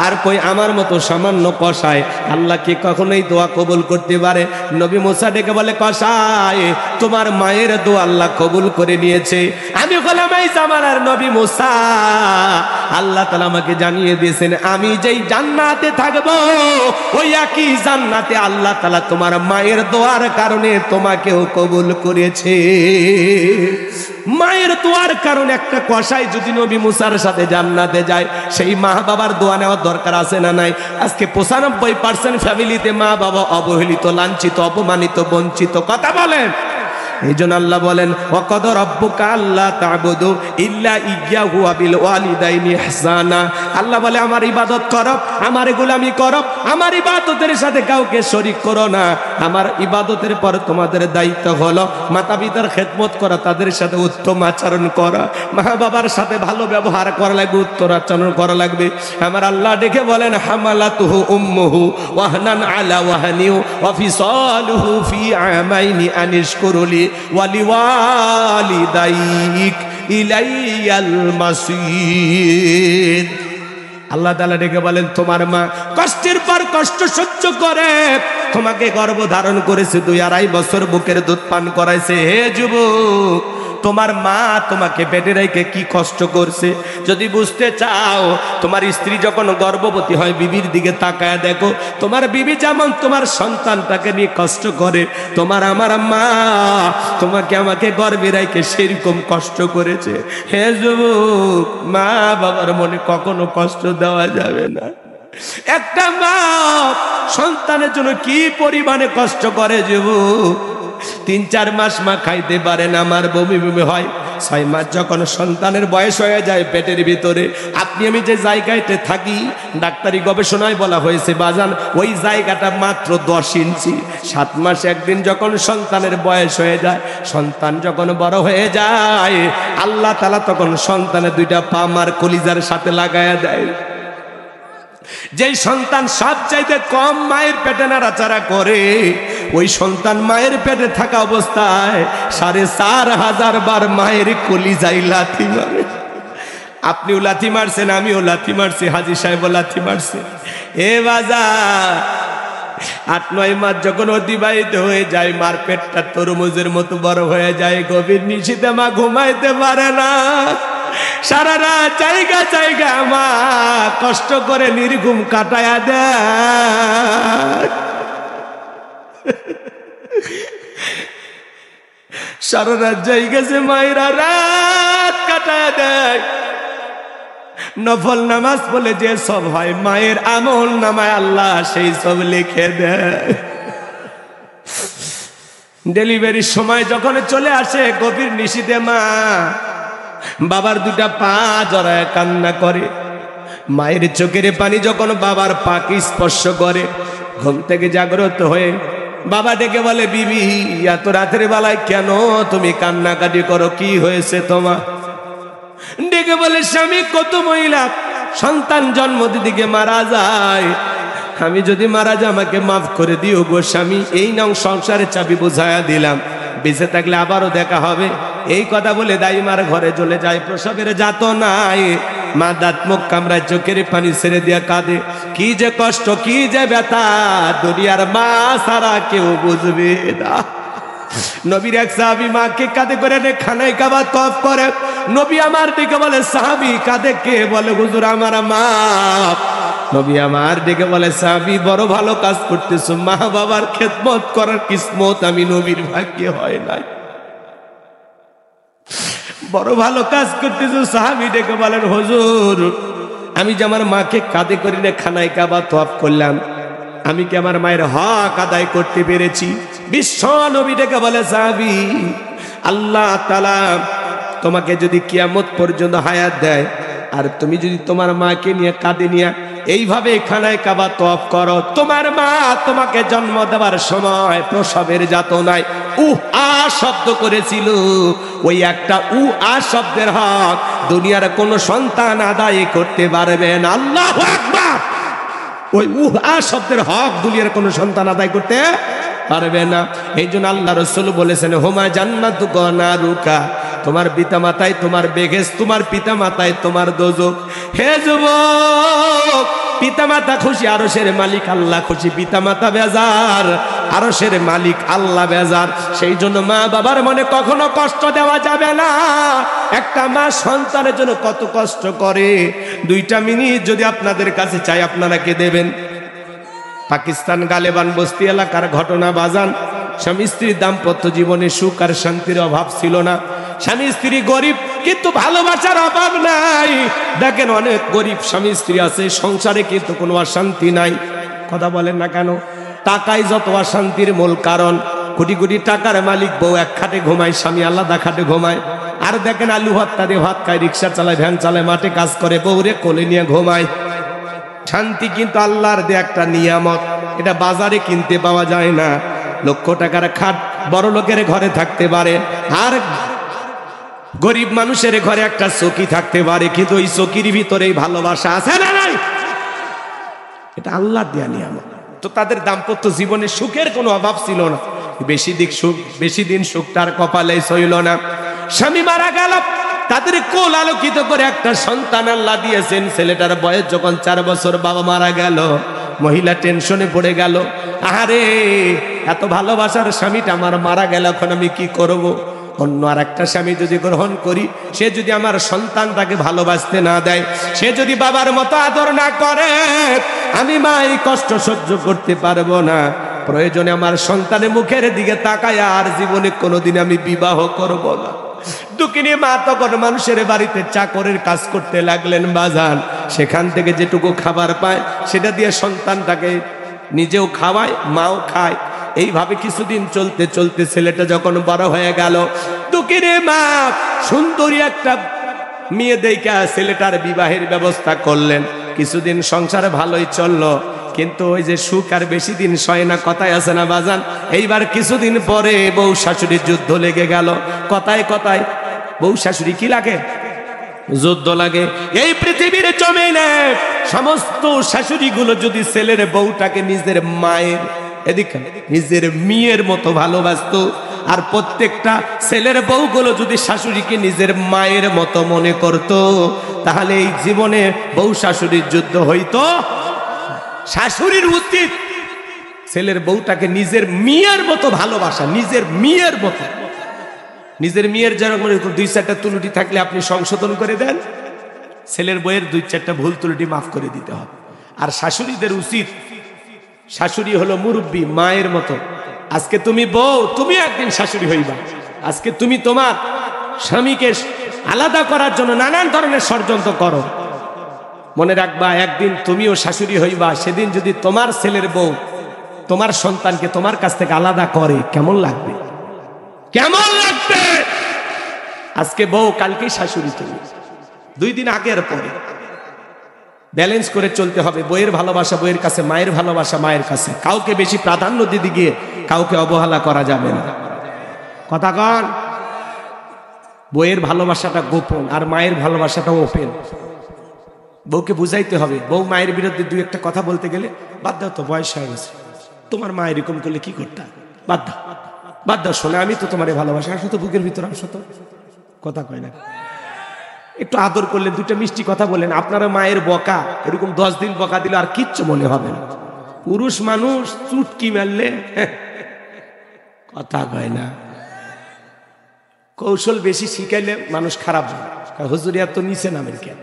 আর কই আমার মতো সামান্য কসাই? আল্লাহ কি কখনোই দোয়া কবুল করতে পারে? নবী মুসা ডেকে বলে, কসাই, তোমার মায়ের দোয়া আল্লাহ কবুল করে নিয়েছে। আমি বললাম, এই জামানার নবী মুসা, আল্লাহ তাআলা আমাকে জানিয়ে দিয়েছেন আমি যেই জান্নাতে থাকবো ওই একই জান্নাতে আল্লাহ তাআলা তোমার মায়ের দোয়ার কারণে তোমাকেও কবুল করেছে। মায়ের দোয়ার কারণে একটা কসাই যদি নবী মুসার সাথে জান্নাতে যায়, সেই মা বাবার দোয়া নেওয়ার দরকার আছে না নাই? আজকে 95% ফ্যামিলিতে মা বাবা অবহেলিত, লাঞ্ছিত, অপমানিত, বঞ্চিত। কথা বলেন। এই জন্য আল্লাহ বলেন, ওয়াকাদ রাব্বুকা আল্লা তা'বুদু ইল্লা ইয়্যাহু ওয়া বিল ওয়ালিদাইনি ইহসানা। আল্লাহ বলে, আমার ইবাদত করো, আমার গোলামি করো, আমার ইবাদতের সাথে কাউকে শরীক করো না। আমার ইবাদতের পর তোমাদের দায়িত্ব হলো মাতা পিতার খেদমত করা, তাদের সাথে উত্তম আচরণ করা, মা বাবার সাথে ভালো ব্যবহার করা লাগবে, উত্তম আচরণ করা লাগবে। আমার আল্লাহ ডেকে বলেন, হামালাতুহু উম্মুহু ওয়াহনান আলা ওয়াহনি ওয়া ফিসালুহু ফি আমাইনি আনিশকুরলি ওয়ালিওয়ালিদাইক ইলাইয়াল মাসির। আল্লাহ তাআলা ডেকে বলেন, তোমার মা কষ্টের পর কষ্ট সহ্য করে তোমাকে গর্ভ ধারণ করেছে, 2-2.5 বছর বুকের দুধ পান করাইছে। হে যুবক, তোমার মা তোমাকে পেটে রেখে কি কষ্ট করছে যদি বুঝতে চাও, তোমার স্ত্রী যখন গর্ভবতী হয় বিবির দিকে তাকায় দেখো, তোমার বিবি যেমন তোমার সন্তানটাকে নিয়ে কষ্ট করে, তোমার আমার মা তোমাকে আমাকে গর্ভে রেখে সেরকম কষ্ট করেছে। হে যুবক, মা বাবার মনে কখনো কষ্ট দেওয়া যাবে না। একটা মা সন্তানের জন্য কি পরিমাণে কষ্ট করে যুবক, 3-4 মাস মা খাইতে পারে না, আমার বমি বমি হয়। 6 মাস যখন সন্তানের বয়স হয়ে যায় পেটের ভিতরে, আপনি আমি যে জায়গাতে থাকি ডাক্তারি গবেষণায় বলা হয়েছে বাজান, ওই জায়গাটা মাত্র 10 ইঞ্চি। 7 মাস একদিন যখন সন্তানের বয়স হয়ে যায়, সন্তান যখন বড় হয়ে যায়, আল্লাহ তাআলা তখন সন্তানের 2টা পা মার কলিজার সাথে লাগায়া দেয়। যেই সন্তান সবচাইতে কম মায়ের পেটে নাড়াচাড়া করে, ওই সন্তান মায়ের পেটে থাকা অবস্থায় 4500 বার মায়ের কলিজায় লাথি মারে। আপনিও লাথি মারছেন, আমিও লাথি মারছি, হাজী সাহেবও লাথি মারছে। এ বাজার 8-9 মাস যখন অতিবাহিত হয়ে যায়, মার পেটটা তরমুজের মতো বড় হয়ে যায়। গভীর নিশীথে মা ঘুমাইতে পারে না, সারা রাত জায়গা জায়গা মা কষ্ট করে নির্ঘুম কাটায়া দেয়। সারা রাত জায়গা যে মায়েরা রাত কাটায়া দেয়। নফল নামাজ বলে যে সব হয়, মায়ের আমল নামায় আল্লাহ সেই সব লিখে দেয়। ডেলিভারির সময় যখন চলে আসে, গভীর নিশীথে মা বাবার 2টা পা জড়ায় কান্না করে। মায়ের চোখের পানি যখন বাবার পাকে স্পর্শ করে, ঘুম থেকে জাগ্রত হয়ে বাবা ডেকে বলে, বিবি এত রাতের বেলায় কেন তুমি কান্নাকাটি করো, কি হয়েছে তোমার? ডেকে বলে, স্বামী, কত মহিলা সন্তান জন্ম দিদিকে মারা যায়, আমি যদি মারা যাই আমাকে মাফ করে দিও গো স্বামী, এই নাও সংসারের চাবি বুঝায়া দিলাম, বেঁচে থাকলে আবারও দেখা হবে। এই কথা বলে দাইমার ঘরে চলে যায়। প্রসবের যাতনায় মা দাঁত মুখ কামড়ায়, চোখের পানি ছেড়ে দিয়া কাঁদে। কি যে কষ্ট, কি যে ব্যথা, দুনিয়ার মা সারা কেউ বুঝবে না। নবীর এক সাহাবী মাকে কাঁধে করে নে খানায় কাবা তওয়াফ করে। নবী আমার দিকে বলে, সাহাবী কাঁধে কে? বলে, হুজুর আমার মা। নবী আমার দিকে বলে, সাহাবী বড় ভালো কাজ করতেছো, মা বাবার খেদমত করার কিসমত আমি নবীর ভাগ্যে হয় নাই, বড় ভালো কাজ করতেছো। সাহাবী ডেকে বলেন, হুজুর আমি যে আমার মাকে কাঁধে করে নে খানায় কাবা তওয়াফ করলাম, আমি কি আমার মায়ের হক আদায় করতে পেরেছি? বিশ্ব নবী ডেকে বলে, সাহাবী আল্লাহ তাআলা তোমাকে যদি কিয়ামত পর্যন্ত হায়াত দেয়, আর তুমি যদি তোমার মাকে নিয়ে কাঁধে নিয়ে এইভাবে খানায় কাবা তওয়াফ করো, তোমার মা তোমাকে জন্ম দেওয়ার সময় প্রসবের যাতনায় আ শব্দ করেছিল, ওই একটা আ শব্দের হক দুনিয়ার কোন সন্তান আদায় করতে পারবে না। আল্লাহু আকবার। ওই আ শব্দের হক দুনিয়ার কোন সন্তান আদায় করতে পারবে না। এই জন্য আল্লাহ রাসূল বলেছেন, হুমা জান্নাতুকা নারুকা, তোমার পিতা মাতাই তোমার বেহেশত, তোমার পিতা মাতাই তোমার দোজখ। হে যুবক, পিতা মাতা খুশি, আরশের মালিক আল্লাহ খুশি, পিতা মাতা বেজার, আরশের মালিক আল্লাহ বেজার। সেই জন্য মা বাবার মনে কখনো কষ্ট দেওয়া যাবে না। একটা মা সন্তানের জন্য কত কষ্ট করে। 2টা মিনিট যদি আপনাদের কাছে চাই, আপনারা কে দেবেন? পাকিস্তান গালেবান বস্তি এলাকার ঘটনা বাজান। স্বামী স্ত্রীর দাম্পত্য জীবনে সুখ আর শান্তির অভাব ছিল না। স্বামী স্ত্রী গরিব, কিন্তু ভালোবাসার অভাব নাই। দেখেন অনেক গরিব স্বামী স্ত্রী আছে, সংসারে কিন্তু কোনো অশান্তি নাই। কথা বলেন না কেন? টাকাই যত অশান্তির মূল কারণ। কোটি কোটি টাকার মালিক বউ এক খাটে ঘুমায়, স্বামী আলাদা খাটে ঘুমায়। আর দেখেন আলু ভর্তা দিয়ে ভাত খায়, রিক্সা চালায়, ভ্যান চালায়, মাঠে কাজ করে, বউরে কোলে নিয়ে ঘুমায়। শান্তি কিন্তু আল্লাহর দেয়া একটা নিয়ামত, এটা বাজারে কিনতে পাওয়া যায় না। লক্ষ টাকার খাট বড় লোকের ঘরে থাকতে পারে, আর গরিব মানুষের ঘরে একটা চৌকি থাকতে পারে, কিন্তু ওই চৌকির ভিতরেই ভালোবাসা আছে না নাই? এটা আল্লাহর দেয়া নিয়ামত। তো তাদের দাম্পত্য জীবনে সুখের কোনো অভাব ছিল না। বেশি দিন সুখ তার কপালে ছিল না। স্বামী মারা গেল, তাদের কোল আলোকিত করে একটা সন্তান আল্লাহ দিয়েছেন। ছেলেটার বয়স যখন 4 বছর, বাবা মারা গেল। মহিলা টেনশনে পড়ে গেল, আরে এত ভালোবাসার স্বামীটা আমার মারা গেল, এখন আমি কি করব? অন্য আর একটা স্বামী যদি গ্রহণ করি, সে যদি আমার সন্তানটাকে ভালোবাসতে না দেয়, সে যদি বাবার মতো আদর না করে, আমি মা এই কষ্ট সহ্য করতে পারবো না। প্রয়োজনে আমার সন্তানের মুখের দিকে তাকায় আর জীবনে কোনোদিন আমি বিবাহ করব না। দুঃখিনী মা তখন মানুষের বাড়িতে চাকরের কাজ করতে লাগলেন বাজান। সেখান থেকে যেটুকু খাবার পায় সেটা দিয়ে সন্তানটাকে নিজেও খাওয়ায়, মাও খায়। এইভাবে কিছুদিন চলতে চলতে ছেলেটা যখন বড় হয়ে গেল, দুঃখের মা সুন্দরী একটা মেয়ে দেখা ছেলেটার বিবাহের ব্যবস্থা করলেন। কিছুদিন সংসারে ভালোই চললো, কিন্তু ওই যে সুখ আর বেশি দিন সয় না, কথায় আছে না বাজান। এইবার কিছুদিন পরে বউ শাশুড়ির যুদ্ধ লেগে গেল। কথায় কথায় বউ শাশুড়ি কি লাগে? যুদ্ধ লাগে। এই পৃথিবীর জমিনে সমস্ত শাশুড়ি গুলো যদি ছেলের বউটাকে নিজের মায়ের, এদিকে নিজের মেয়ের মতো ভালোবাসতো, আর প্রত্যেকটা ছেলের বউগুলো যদি শাশুড়িকে নিজের মায়ের মতো মনে করত, তাহলে এই জীবনে বউ শাশুড়ির যুদ্ধ হইতো। শাশুড়ির উচিত ছেলের বউটাকে নিজের মেয়ের মতো ভালোবাসা, নিজের মেয়ের মতো। নিজের মেয়ের যেরকম 2-4টা ত্রুটি থাকলে আপনি সংশোধন করে দেন, ছেলের বউয়ের 2-4টা ভুল ত্রুটি মাফ করে দিতে হবে। আর শাশুড়িদের উচিত, শাশুড়ি হলো মুরব্বী, মায়ের মতো। আজকে তুমি বউ, তুমি একদিন শাশুড়ি হইবা। আজকে তুমি তোমার স্বামীকে আলাদা করার জন্য নানান ধরনের ষড়যন্ত্র করো, মনে রাখবা একদিন তুমিও শাশুড়ি হইবা। সেদিন যদি তোমার ছেলের বউ তোমার সন্তানকে তোমার কাছ থেকে আলাদা করে, কেমন লাগবে? কেমন লাগবে? আজকে বউ, কালকেই শাশুড়ি তুমি। 2 দিন আগের পরে ব্যালেন্স করে চলতে হবে। বইয়ের ভালোবাসা বইয়ের কাছে, মায়ের ভালোবাসা মায়ের কাছে। কাউকে বেশি প্রাধান্য দিতে গিয়ে কাউকে অবহেলা করা যাবে না। কথা কন। বইয়ের ভালোবাসাটা গোপন, আর মায়ের ভালোবাসাটা ওপেন। বউকে বুঝাইতে হবে। বউ মায়ের বিরুদ্ধে 2-1টা কথা বলতে গেলে, বাদ দাও তো, বয়স হয়ে গেছে, তোমার মা এরকম করলে কি করতে, বাদ দাও, বাদ দাও, শোনা আমি তো তোমার ভালোবাসা, আসো তো বুকের ভিতরে, আসো তো। কথা কয় না। একটু আদর করলেন, 2টা মিষ্টি কথা বলেন। আপনারা মায়ের বকা এরকম 10 দিন বকা দিলে আর কিচ্ছু মনে হবে না। পুরুষ মানুষ চুটকি মারলে কথা কয় না। কৌশল বেশি শিখাইলে মানুষ খারাপ হয়। হুজুরিয়া তো নিচে নামেন কেন?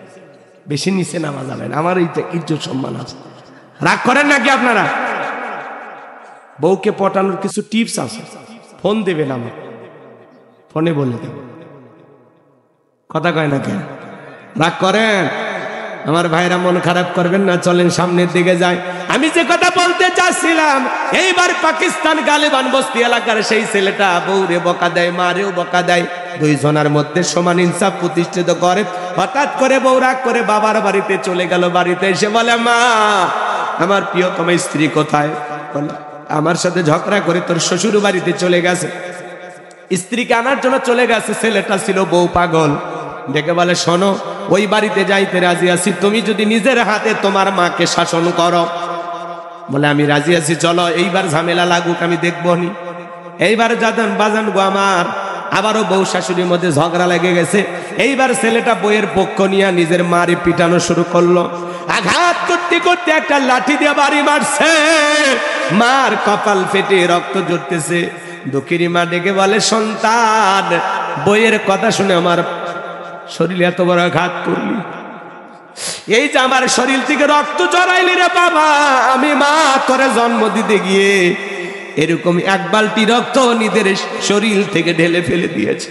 বেশি নিচে নামা যাবে না, আমার এইটা ইজ্জত সম্মান আছে। রাগ করেন নাকি আপনারা? বউকে পটানোর কিছু টিপস আছে, ফোন দেবেন, আমার ফোনে বলে দেব। কথা কয় না কেন? রাগ করেন? আমার ভাইরা মন খারাপ করবেন না, চলেন সামনের দিকে যাই। আমি যে কথা বলতে চাচ্ছিলাম, এইবার পাকিস্তান গালিবান বস্তি এলাকার সেই ছেলেটা বউরে বকা দেয়, মারেও বকা দেয়, 2 জনের মধ্যে সমান ইনসাফ প্রতিষ্ঠিত করে। হঠাৎ করে বউ রাগ করে বাবার বাড়িতে চলে গেল। বাড়িতে এসে বলে, মা, আমার প্রিয়তম স্ত্রী কোথায়? বলে, আমার সাথে ঝগড়া করে তোর শ্বশুর বাড়িতে চলে গেছে। স্ত্রীকে আনার জন্য চলে গেছে। ছেলেটা ছিল বউ পাগল। ডেকে বলে, শোনো, ওই বাড়িতে যাইতে রাজি আছি, তুমি যদি নিজের হাতে তোমার মাকে শাসন করো। বলে, আমি রাজি আছি, চলো, এইবার ঝামেলা লাগুক, আমি দেখবো নি। এইবার যাদেন বাজান গো আমার, আবারও বউ শাশুড়ির মধ্যে ঝগড়া লেগে গেছে। এইবার ছেলেটা বইয়ের পক্ষ নিয়ে নিজের মারি পিটানো শুরু করলো। আঘাত করতে করতে একটা লাঠি দিয়ে বাড়ি মারছে। মার কপাল ফেটে রক্ত ঝরতেছে। দুঃখিনী মা ডেকে বলে, সন্তান, বইয়ের কথা শুনে আমার শরীরে এত বড় আঘাত করলি, এই যে আমার শরীর থেকে রক্ত জড়াইলি রে বাবা, আমি মা তোরে জন্ম দিতে গিয়ে এরকম 1 বালতি রক্ত নিজের শরীর থেকে ঢেলে ফেলে দিয়েছে।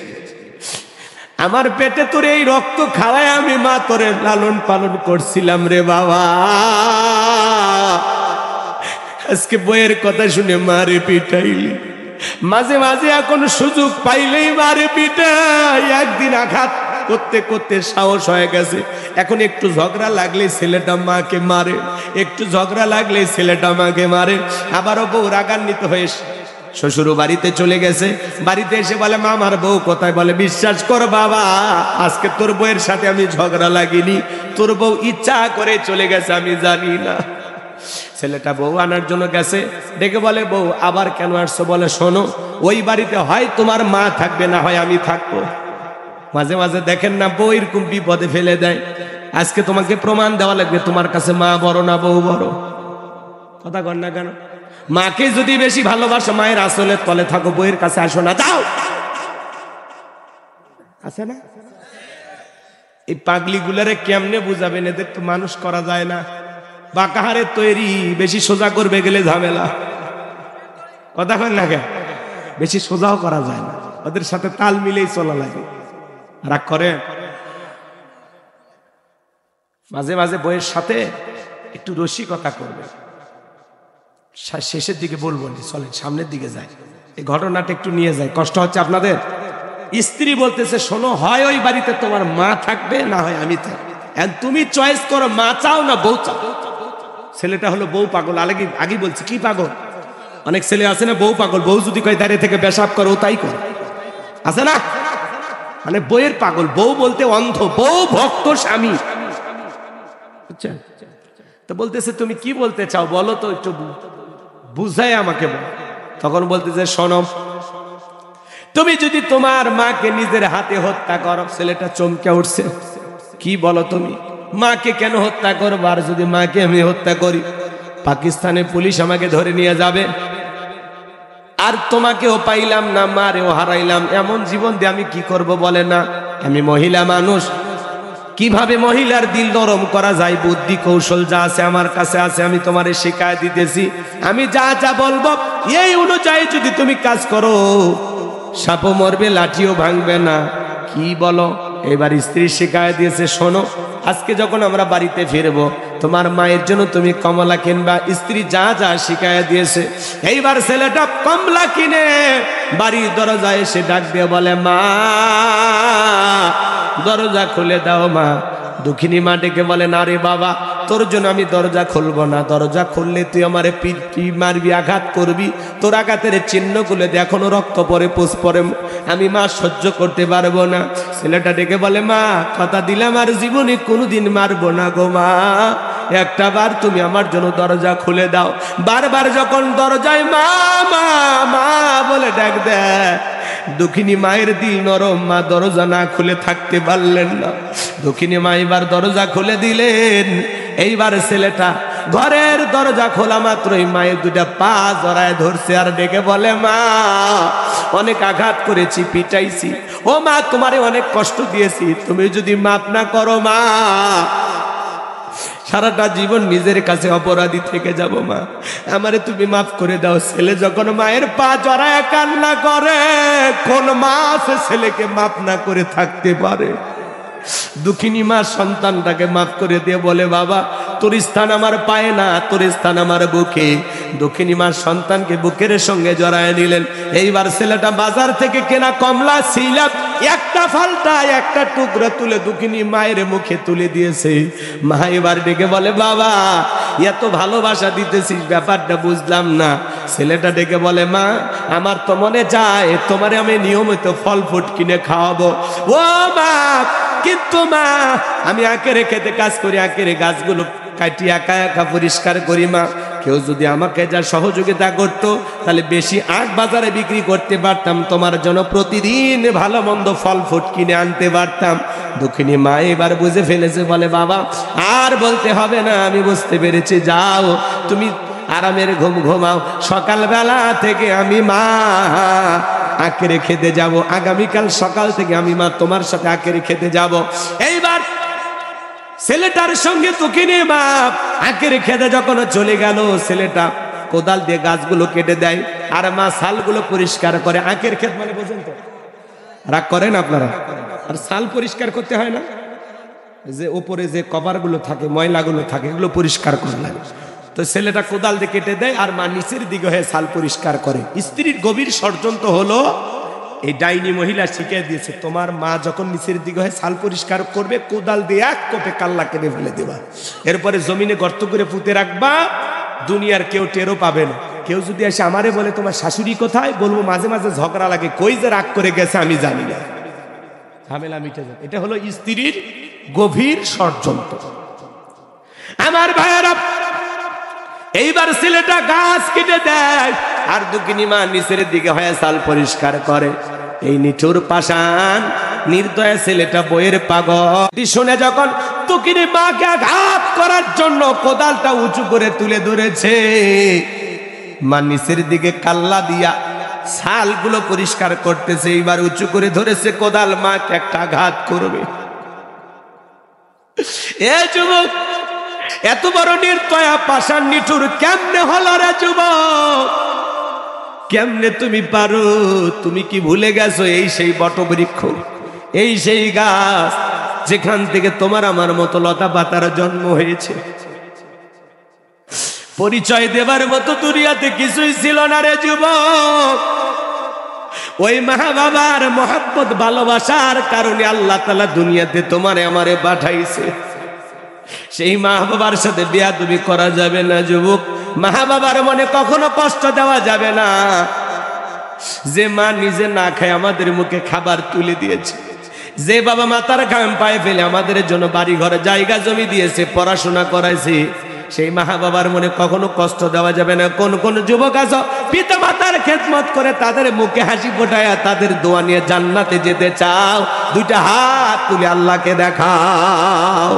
আমার পেটে তোর এই রক্ত খাওয়ায় আমি মা তোরে লালন পালন করছিলাম রে বাবা। আজকে বইয়ের কথা শুনে মারে পিটাইলি। মাঝে মাঝে এখন সুযোগ পাইলেই মারে পিটাই। একদিন আঘাত করতে করতে সাহস হয়ে গেছে। এখন একটু ঝগড়া লাগলে ছেলেটা মাকে মারে, একটু ঝগড়া লাগলে ছেলেটা মাকে মারে। আবারও বউ রাগান্বিত হয়ে শ্বশুর বাড়িতে চলে গেছে। বাড়িতে এসে বলে, মা, আমার বউ কোথায়? বলে, বিশ্বাস কর বাবা, আজকে তোর বউয়ের সাথে আমি ঝগড়া লাগিনি, তোর বউ ইচ্ছা করে চলে গেছে, আমি জানি না। ছেলেটা বউ আনার জন্য গেছে। ডেকে বলে, বউ আবার কেন আসছো? বলে, শোনো, ওই বাড়িতে হয় তোমার মা থাকবে, না হয় আমি থাকবো। মাঝে মাঝে দেখেন না, বউ এরকম বিপদে ফেলে দেয়। আজকে তোমাকে প্রমাণ দেওয়া লাগবে তোমার কাছে মা বড় না বউ বড়। কথা কর না কেন? মাকে যদি বেশি ভালোবাসো, মায়ের আসলে তলে থাকো, বউয়ের কাছে আসো না, যাও। আছে না? এই পাগলি গুলারে কেমনে বুঝাবেন? এদের তো মানুষ করা যায় না। বাঁকাহারের তৈরি, বেশি সোজা করবে গেলে ঝামেলা। কথা কর না কেন? বেশি সোজাও করা যায় না, ওদের সাথে তাল মিলেই চলা লাগে। রাগ করে? মাঝে মাঝে বইয়ের সাথে একটু রসিকতা করবে। শেষের দিকে বলবো না, চলেন সামনের দিকে যাই, এই ঘটনাটা একটু নিয়ে যায়, কষ্ট হচ্ছে আপনাদের। স্ত্রী বলতেছে শোনো, হয় ওই বাড়িতে তোমার মা থাকবে, না হয় আমি থাকবো, তুমি চয়েস করো, মা চাও না বউ চাও। ছেলেটা হলো বউ পাগল, আগেই বলছি কি পাগল। অনেক ছেলে আছে না বউ পাগল, বউ যদি কয় দাঁড়িয়ে থেকে পেশাব করো তাই করে, আছে না, মানে বউয়ের পাগল, বউ বলতে অন্ধ, বউ ভক্ত স্বামী, বুঝছেন? তো বলতেছে তুমি কি বলতে চাও বলো তো, একটু বুঝাই আমাকে বল। তখন বলতেছে শোনো, তুমি যদি তোমার মাকে নিজের হাতে হত্যা করো। ছেলেটা চমকে উঠছে, কি বলো তুমি, মাকে কেন হত্যা করবো? আর যদি মাকে আমি হত্যা করি, পাকিস্তানের পুলিশ আমাকে ধরে নিয়ে যাবে, আর তোমাকেও পাইলাম না, মারেও হারাইলাম, এমন জীবন দিয়ে আমি কি করব বলে না? আমি মহিলা মানুষ, কিভাবে মহিলার দিল নরম করা যায়, বুদ্ধি কৌশল যা আছে আমার কাছে আছে, আমি তোমারে শিখায় দিতেছি। আমি যা যা বলবো এই অনুযায়ী যদি তুমি কাজ করো, সাপও মরবে, লাঠিও ভাঙবে না। কি বলো? এবার স্ত্রী শিখায় দিয়েছে, শোনো, আজকে যখন আমরা বাড়িতে ফিরবো, তোমার মায়ের জন্য তুমি কমলা কিনবা। স্ত্রী যা যা শিখায় দিয়েছে। এইবার ছেলেটা কমলা কিনে বাড়ির দরজায় এসে ডাক দিয়ে বলে, মা দরজা খুলে দাও মা। দুঃখিনী মা ডেকে বলে, না রে বাবা, তোর জন্য আমি দরজা খুলবো না, দরজা খুললে তুই আমারে পিটি মারবি, আঘাত করবি, তোর আঘাতের চিহ্নগুলো এখনো রক্ত পরে, পোষ পরে, আমি মা সহ্য করতে পারবো না। ছেলেটা ডেকে বলে, মা কথা দিলাম আর জীবনে কোনোদিন মারবো না গো মা, একটা বার তুমি আমার জন্য দরজা খুলে দাও। বারবার যখন দরজায় মা মা মা বলে ডাক দেয়, দুঃখিনী মায়ের দিল নরম, মা দরজা না খুলে থাকতে পারলেন না। দুঃখিনী মা এবার দরজা খুলে দিলেন। এইবার ছেলেটা ঘরের দরজা খোলা মাত্রই মায়ের দুটা পা জড়ায় ধরছে আর ডেকে বলে, মা অনেক আঘাত করেছি, পিটাইছি, ও মা তোমারে অনেক কষ্ট দিয়েছি, তুমি যদি মাফ না করো মা, সারাটা জীবন নিজের কাছে অপরাধী থেকে যাব মা, আমারে তুমি মাফ করে দাও। ছেলে যখন মায়ের পা জড়ায় কান্না করে, কোন মা সে ছেলেকে মাফ না করে থাকতে পারে? দুঃখিনী মা সন্তানটাকে মাফ করে দিয়ে বলে, বাবা তোর স্থান আমার পায়ে না, তোর স্থান আমার বুকে। দুঃখিনী মা সন্তানকে বুকের সঙ্গে জড়ায় নিলেন। এইবার ছেলেটা বাজার থেকে কেনা কমলা সিলাপ একটা ফালটা একটা টুকরা তুলে দুঃখিনী মায়ের মুখে তুলে দিয়েছে। মা এবার ডেকে বলে, বাবা এত ভালোবাসা দিতেছিস, ব্যাপারটা বুঝলাম না। ছেলেটা ডেকে বলে, মা আমার তো মনে চায় তোমারে আমি নিয়মিত ফল ফুট কিনে খাওয়াবো। ও মা, কিন্তু মা আমি আখের খেতে কাজ করি, আখের গাছগুলো কাটি একা একা পরিষ্কার করি মা, কেউ যদি আমাকে যা সহযোগিতা করতো তাহলে বেশি আখ বাজারে বিক্রি করতে পারতাম, তোমার জন্য প্রতিদিন ভালো মন্দ ফল ফুট কিনে আনতে পারতাম। দুঃখিনী মা এবার বুঝে ফেলেছে, বলে, বাবা আর বলতে হবে না, আমি বুঝতে পেরেছি, যাও তুমি আরামের ঘুম ঘুমাও, সকালবেলা থেকে আমি মা আখের খেতে যাব, আগামীকাল সকাল থেকে আমি মা তোমার সাথে আখের খেতে যাব। এইবার ছেলেটার সঙ্গে দুঃখিনী মা আখের খেতে যখন চলে গেল, ছেলেটা কোদাল দিয়ে গাছগুলো কেটে দেয় আর মা শালগুলো পরিষ্কার করে। আখের ক্ষেত মানে বোঝেন তো, রাগ করেন আপনারা? আর শাল পরিষ্কার করতে হয় না, যে ওপরে যে কভারগুলো থাকে, ময়লাগুলো থাকে, এগুলো পরিষ্কার করলেন। তো ছেলেটা কোদাল দিয়ে কেটে দেয় আর মা নিচের দিকে হয়ে শাল পরিষ্কার করে। স্ত্রীর গভীর ষড়যন্ত্র হলো, এই ডাইনি মহিলা শিখিয়ে দিয়েছে, তোমার মা যখন নিচের দিকে হয়ে শাল পরিষ্কার করবে, কোদাল দিয়ে এক কোপে কাল্লা কেটে ফেলে দেবা, এরপরে জমিনে গর্ত করে পুঁতে রাখবা, দুনিয়ার কেউ টেরও পাবে না। কেউ যদি এসে আমারে বলে তোমার শাশুড়ি কোথায়, বলবো মাঝে মাঝে ঝগড়া লাগে, কই যে রাগ করে গেছে আমি জানি না, ঝামেলা মিটে যাবে। এটা হলো স্ত্রীর গভীর ষড়যন্ত্র। আমার ভাইয়েরা, এইবার ছেলেটা গাছ কেটে দেয় আর দুঃখিনী মা নিচের দিকে হয়ে শাল পরিষ্কার করে। এই নিঠুর পাষাণ নির্দয় ছেলেটা বইয়ের পাগল শুনে যখন দুঃখিনী মাকে আঘাত করার জন্য কোদালটা উঁচু করে তুলে ধরেছে, মা নিচের দিকে কাল্লা দিয়া শালগুলো পরিষ্কার করতেছে, এইবার উঁচু করে ধরেছে কোদাল, মাকে একটা আঘাত করবে। এ যুবক, এত বড় নির্দয়া পাষাণ নিঠুর কেমনে হলো রে যুবক? কেমনে তুমি পারো? তুমি কি ভুলে গেছো এই সেই বটবৃক্ষ, এই সেই গাছ যেখান থেকে তোমার আমার মতো লতা পাতার জন্ম হয়েছে? পরিচয় দেবার মতো দুনিয়াতে কিছুই ছিল না রে যুবক। ওই মা বাবার মহব্বত ভালোবাসার কারণে আল্লাহ তাআলা দুনিয়াতে তোমারে আমারে পাঠাইছে। সেই মা বাবার সাথে বেয়াদবি করা যাবে না যুবক। মা বাবার মনে কখনো কষ্ট দেওয়া যাবে না। যে মা নিজে না খায় আমাদের মুখে খাবার তুলে দিয়েছে, যে বাবা মাতার ঘাম পায়ে ফেলে আমাদের জন্য বাড়ি ঘরে জায়গা জমি দিয়েছে, পড়াশোনা করাইছে, সেই মা বাবার মনে কখনো কষ্ট দেওয়া যাবে না। কোন কোন যুবক আছো পিতা মাতার খেদমত করে তাদের মুখে হাসি ফোটায়া তাদের দোয়া নিয়ে জান্নাতে যেতে চাও, দুইটা হাত তুলে আল্লাহকে দেখাও।